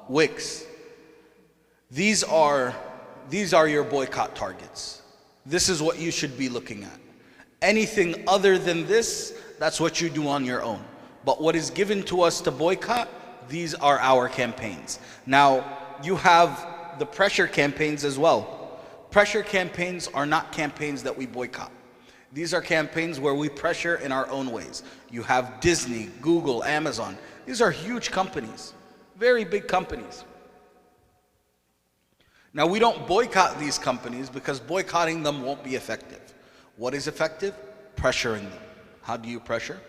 Wix. These are your boycott targets. This is what you should be looking at. Anything other than this, that's what you do on your own. But what is given to us to boycott, these are our campaigns. Now, you have the pressure campaigns as well. Pressure campaigns are not campaigns that we boycott. These are campaigns where we pressure in our own ways. You have Disney, Google, Amazon. These are huge companies, very big companies. Now, we don't boycott these companies because boycotting them won't be effective. What is effective? Pressuring them. How do you pressure?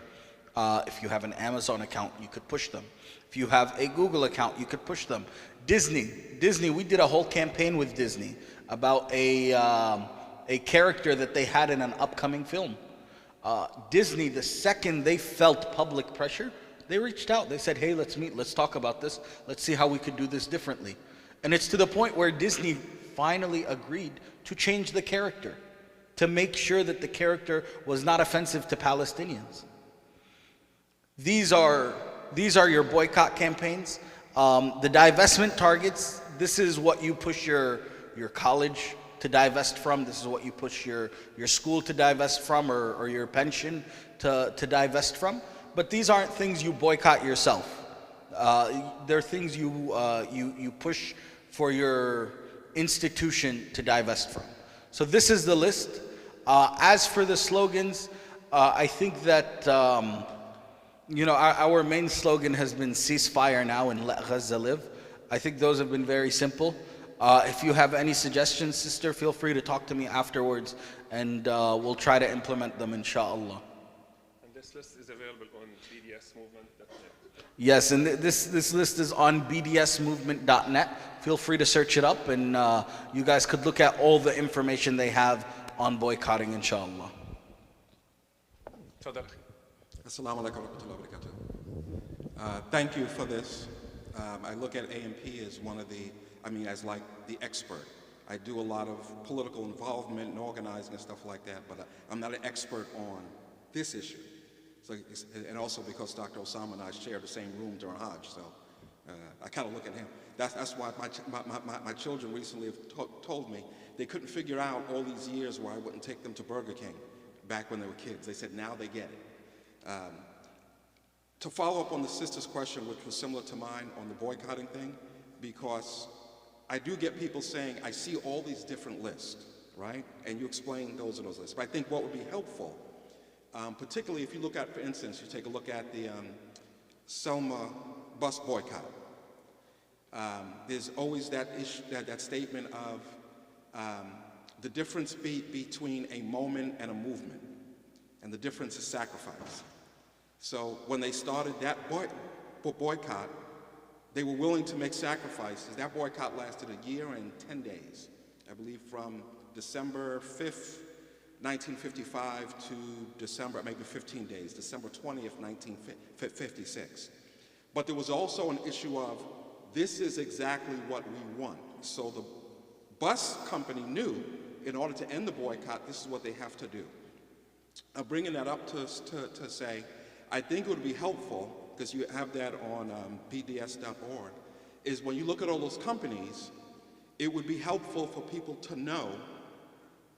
If you have an Amazon account, you could push them. If you have a Google account, you could push them. Disney, we did a whole campaign with Disney about a character that they had in an upcoming film. Disney, the second they felt public pressure, they reached out. They said, hey, let's meet, let's talk about this, let's see how we could do this differently. And it's to the point where Disney finally agreed to change the character, to make sure that the character was not offensive to Palestinians. These are your boycott campaigns. The divestment targets, this is what you push your college to divest from. This is what you push your school to divest from, or your pension to divest from. But these aren't things you boycott yourself. They're things you push for your institution to divest from. So this is the list. As for the slogans, I think that our main slogan has been ceasefire now and let Gaza live. I think those have been very simple. If you have any suggestions, sister, feel free to talk to me afterwards, and we'll try to implement them, inshallah. And this list is available on bdsmovement.net. Yes, and this list is on bdsmovement.net. Feel free to search it up, and you guys could look at all the information they have on boycotting, inshallah. Assalamu alaikum wa rahmatullahi wa barakatuh. Thank you for this. I look at AMP as as like the expert. I do a lot of political involvement and organizing and stuff like that, but I'm not an expert on this issue. So, and also because Dr. Osama and I share the same room during Hajj, so I kind of look at him. That's why my children recently have told me they couldn't figure out all these years where I wouldn't take them to Burger King back when they were kids. They said now they get it. To follow up on the sister's question, which was similar to mine on the boycotting thing, because I do get people saying, I see all these different lists, right? And you explain those and those lists. But I think what would be helpful, particularly if you look at, for instance, you take a look at the Selma bus boycott. There's always that issue, that statement of the difference between a moment and a movement, and the difference is sacrifice. So when they started that boycott, they were willing to make sacrifices. That boycott lasted a year and 10 days, I believe, from December 5th, 1955 to December, maybe 15 days, December 20th, 1956. But there was also an issue of, this is exactly what we want. So the bus company knew, in order to end the boycott, this is what they have to do. I'm bringing that up to say, I think it would be helpful, because you have that on bds.org, is when you look at all those companies, it would be helpful for people to know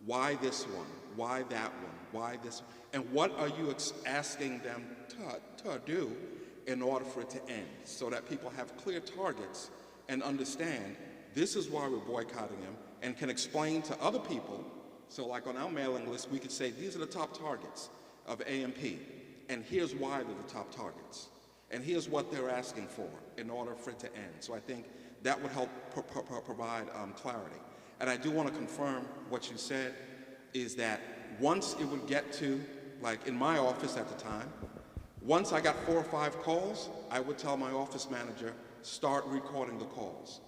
why this one, why that one, why this, and what are you asking them to do in order for it to end, so that people have clear targets and understand this is why we're boycotting them, and can explain to other people. So like on our mailing list, we could say, these are the top targets of AMP, and here's why they're the top targets, and here's what they're asking for in order for it to end. So I think that would help provide clarity. And I do want to confirm what you said, is that once it would get to, like in my office at the time, once I got 4 or 5 calls, I would tell my office manager, start recording the calls.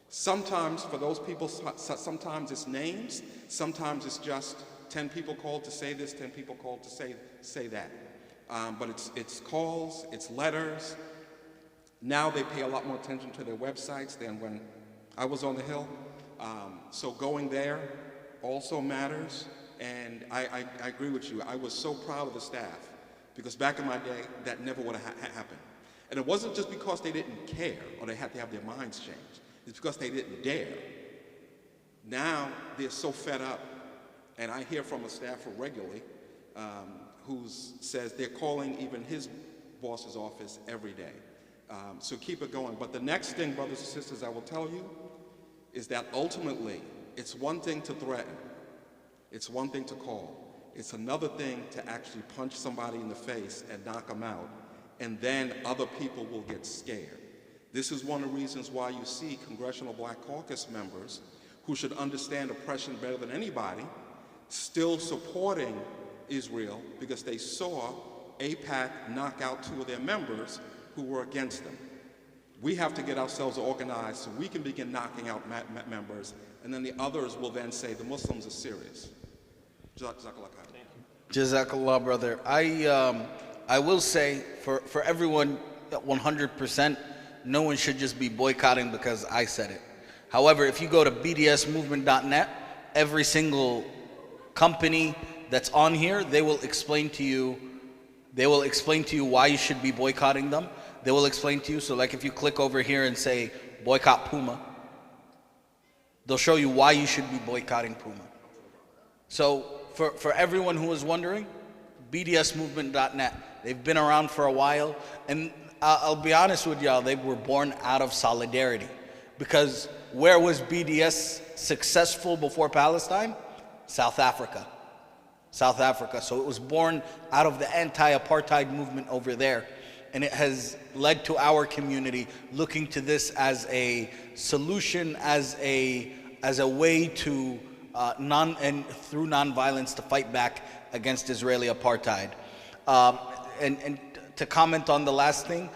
Sometimes for those people, sometimes it's names, sometimes it's just 10 people called to say this, 10 people called to say that. But it's calls, it's letters. Now they pay a lot more attention to their websites than when I was on the Hill. So going there also matters, and I agree with you. I was so proud of the staff, because back in my day, that never would have happened. And it wasn't just because they didn't care or they had to have their minds changed. It's because they didn't dare. Now they're so fed up, and I hear from a staffer regularly who says they're calling even his boss's office every day. So keep it going. But the next thing, brothers and sisters, I will tell you is that ultimately, it's one thing to threaten. It's one thing to call. It's another thing to actually punch somebody in the face and knock them out, and then other people will get scared. This is one of the reasons why you see Congressional Black Caucus members, who should understand oppression better than anybody, still supporting Israel, because they saw AIPAC knock out 2 of their members who were against them. We have to get ourselves organized so we can begin knocking out members, and then the others will then say the Muslims are serious. Jazakallah khair. Jazakallah, brother. I will say for everyone, 100%, no one should just be boycotting because I said it. However, if you go to bdsmovement.net, every single company that's on here, they will explain to you why you should be boycotting them. They will explain to you. So like if you click over here and say boycott Puma, they'll show you why you should be boycotting Puma. So for everyone who is wondering, bdsmovement.net, they've been around for a while, and I'll be honest with y'all, they were born out of solidarity. Because where was BDS successful before Palestine? South Africa. South Africa. So it was born out of the anti-apartheid movement over there. And it has led to our community looking to this as a solution, as a way to through nonviolence to fight back against Israeli apartheid. And to comment on the last thing,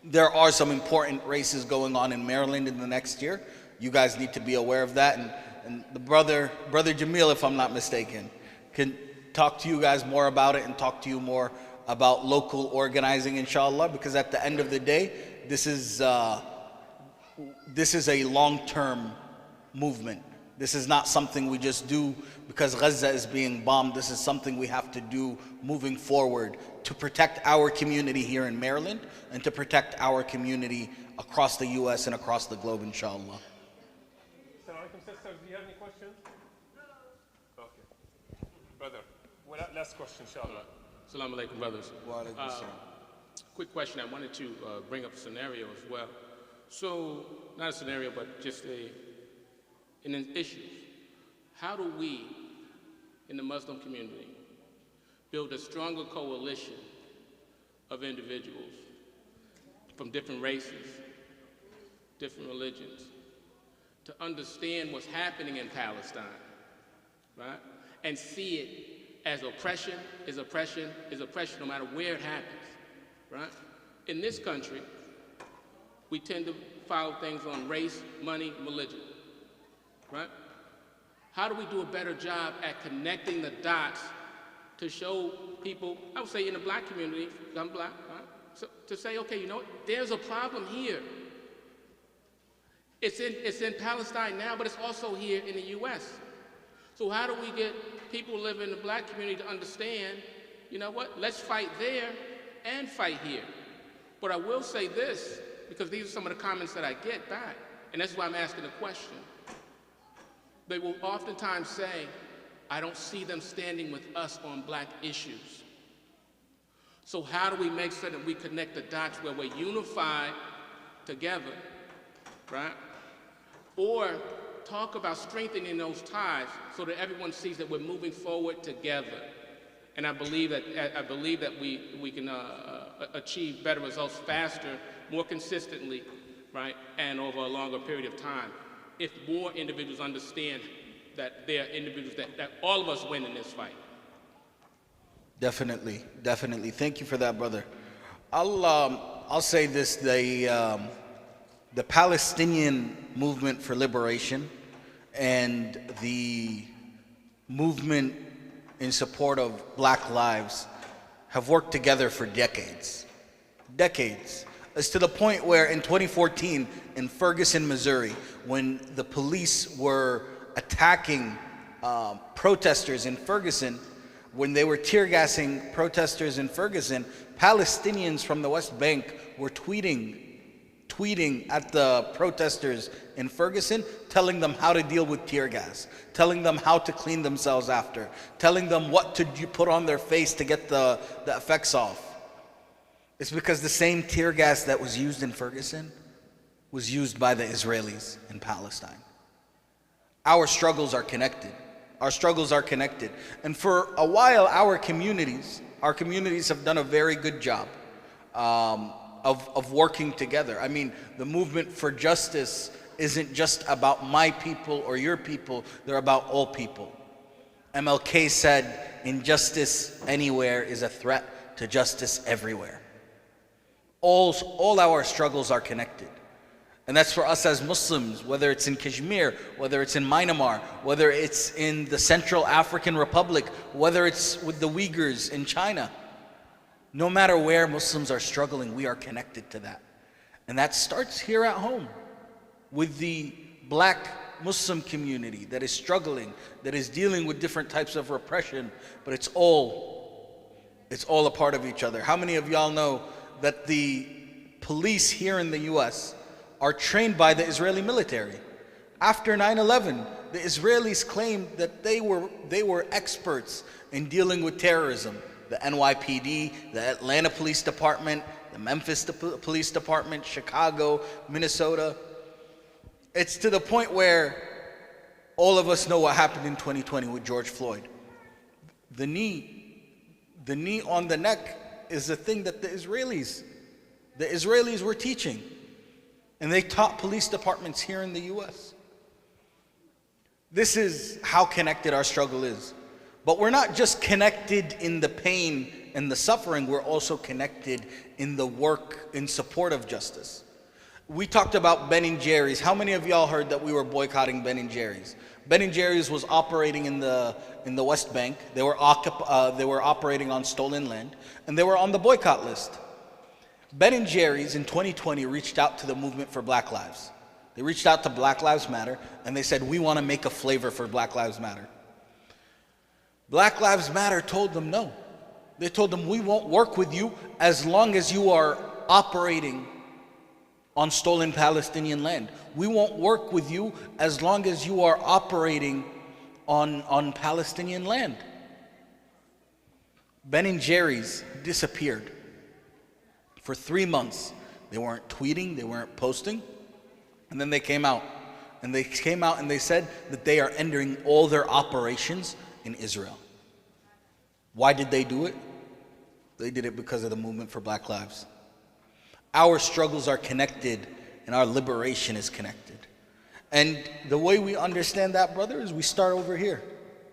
there are some important races going on in Maryland in the next year. You guys need to be aware of that. And the brother Jamil, if I'm not mistaken, can talk to you guys more about it and talk to you more about local organizing, inshallah, because at the end of the day, this is a long-term movement. This is not something we just do because Gaza is being bombed. This is something we have to do moving forward to protect our community here in Maryland and to protect our community across the US and across the globe, inshallah. Assalamu alaikum, sisters. Do you have any questions? No. Okay. Brother, last question, inshallah. Assalamu alaikum, brothers. Quick question. I wanted to bring up a scenario as well. So, not a scenario, but just an issue. How do we, in the Muslim community, build a stronger coalition of individuals from different races, different religions, to understand what's happening in Palestine, right? And see it as oppression is oppression is oppression, no matter where it happens, right? In this country, we tend to follow things on race, money, religion, right? How do we do a better job at connecting the dots to show people, I would say in the black community, I'm black, right? So to say, okay, you know what, there's a problem here. It's in Palestine now, but it's also here in the US. So how do we get people who live in the black community to understand, you know what, let's fight there and fight here. But I will say this, because these are some of the comments that I get back, and that's why I'm asking the question. They will oftentimes say, I don't see them standing with us on black issues. So how do we make sure that we connect the dots where we're unified together, right? Or talk about strengthening those ties so that everyone sees that we're moving forward together. And I believe that we can achieve better results faster, more consistently, right? And over a longer period of time, if more individuals understand that they are individuals that all of us win in this fight. Definitely, definitely. Thank you for that, brother. I'll say this: the Palestinian movement for liberation and the movement in support of Black lives have worked together for decades. Decades. It's to the point where in 2014 in Ferguson, Missouri, when the police were attacking protesters in Ferguson, when they were tear gassing protesters in Ferguson, Palestinians from the West Bank were tweeting at the protesters in Ferguson, telling them how to deal with tear gas, telling them how to clean themselves after, telling them what to put on their face to get the effects off. It's because the same tear gas that was used in Ferguson was used by the Israelis in Palestine. Our struggles are connected. Our struggles are connected. And for a while, our communities have done a very good job of working together. I mean, the movement for justice isn't just about my people or your people, they're about all people. MLK said, injustice anywhere is a threat to justice everywhere. All our struggles are connected. And that's for us as Muslims, whether it's in Kashmir, whether it's in Myanmar, whether it's in the Central African Republic, whether it's with the Uyghurs in China. No matter where Muslims are struggling, we are connected to that. And that starts here at home with the black Muslim community that is struggling, that is dealing with different types of repression, but it's all a part of each other. How many of y'all know that the police here in the US are trained by the Israeli military? After 9/11, the Israelis claimed that they were experts in dealing with terrorism. The NYPD, the Atlanta Police Department, the Memphis Police Department, Chicago, Minnesota. It's to the point where all of us know what happened in 2020 with George Floyd. The knee on the neck is a thing that the Israelis were teaching. And they taught police departments here in the US. This is how connected our struggle is. But we're not just connected in the pain and the suffering, we're also connected in the work in support of justice. We talked about Ben & Jerry's. How many of y'all heard that we were boycotting Ben & Jerry's? Ben & Jerry's was operating in the West Bank. They were operating on stolen land, and they were on the boycott list. Ben & Jerry's in 2020 reached out to the movement for Black Lives. They reached out to Black Lives Matter, and they said, we want to make a flavor for Black Lives Matter. Black Lives Matter told them no. They told them, we won't work with you as long as you are operating on stolen Palestinian land. We won't work with you as long as you are operating on Palestinian land. Ben & Jerry's disappeared. For 3 months, they weren't tweeting, they weren't posting, and then they came out. And they came out and they said that they are ending all their operations in Israel. Why did they do it? They did it because of the movement for Black Lives. Our struggles are connected and our liberation is connected. And the way we understand that, brother, is we start over here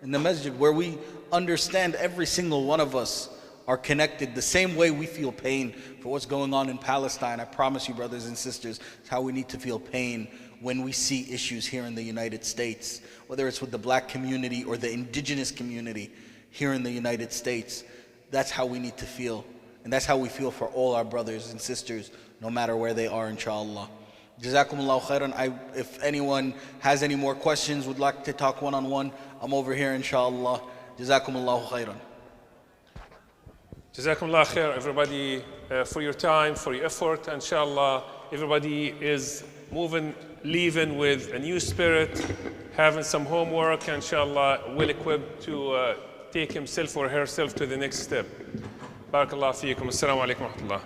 in the masjid, where we understand every single one of us are connected the same way we feel pain for what's going on in Palestine. I promise you, brothers and sisters, it's how we need to feel pain when we see issues here in the United States, whether it's with the black community or the indigenous community here in the United States. That's how we need to feel. And that's how we feel for all our brothers and sisters, no matter where they are, inshallah. Jazakumullahu khairan. If anyone has any more questions, would like to talk one-on-one, I'm over here, inshallah. Jazakumullahu khairan. Jazakumullah khair, everybody, for your time, for your effort. Inshallah, everybody is leaving with a new spirit, having some homework, inshallah, well equipped to take himself or herself to the next step. Barakallahu feekum. Assalamu alaikum wa rahmatullah.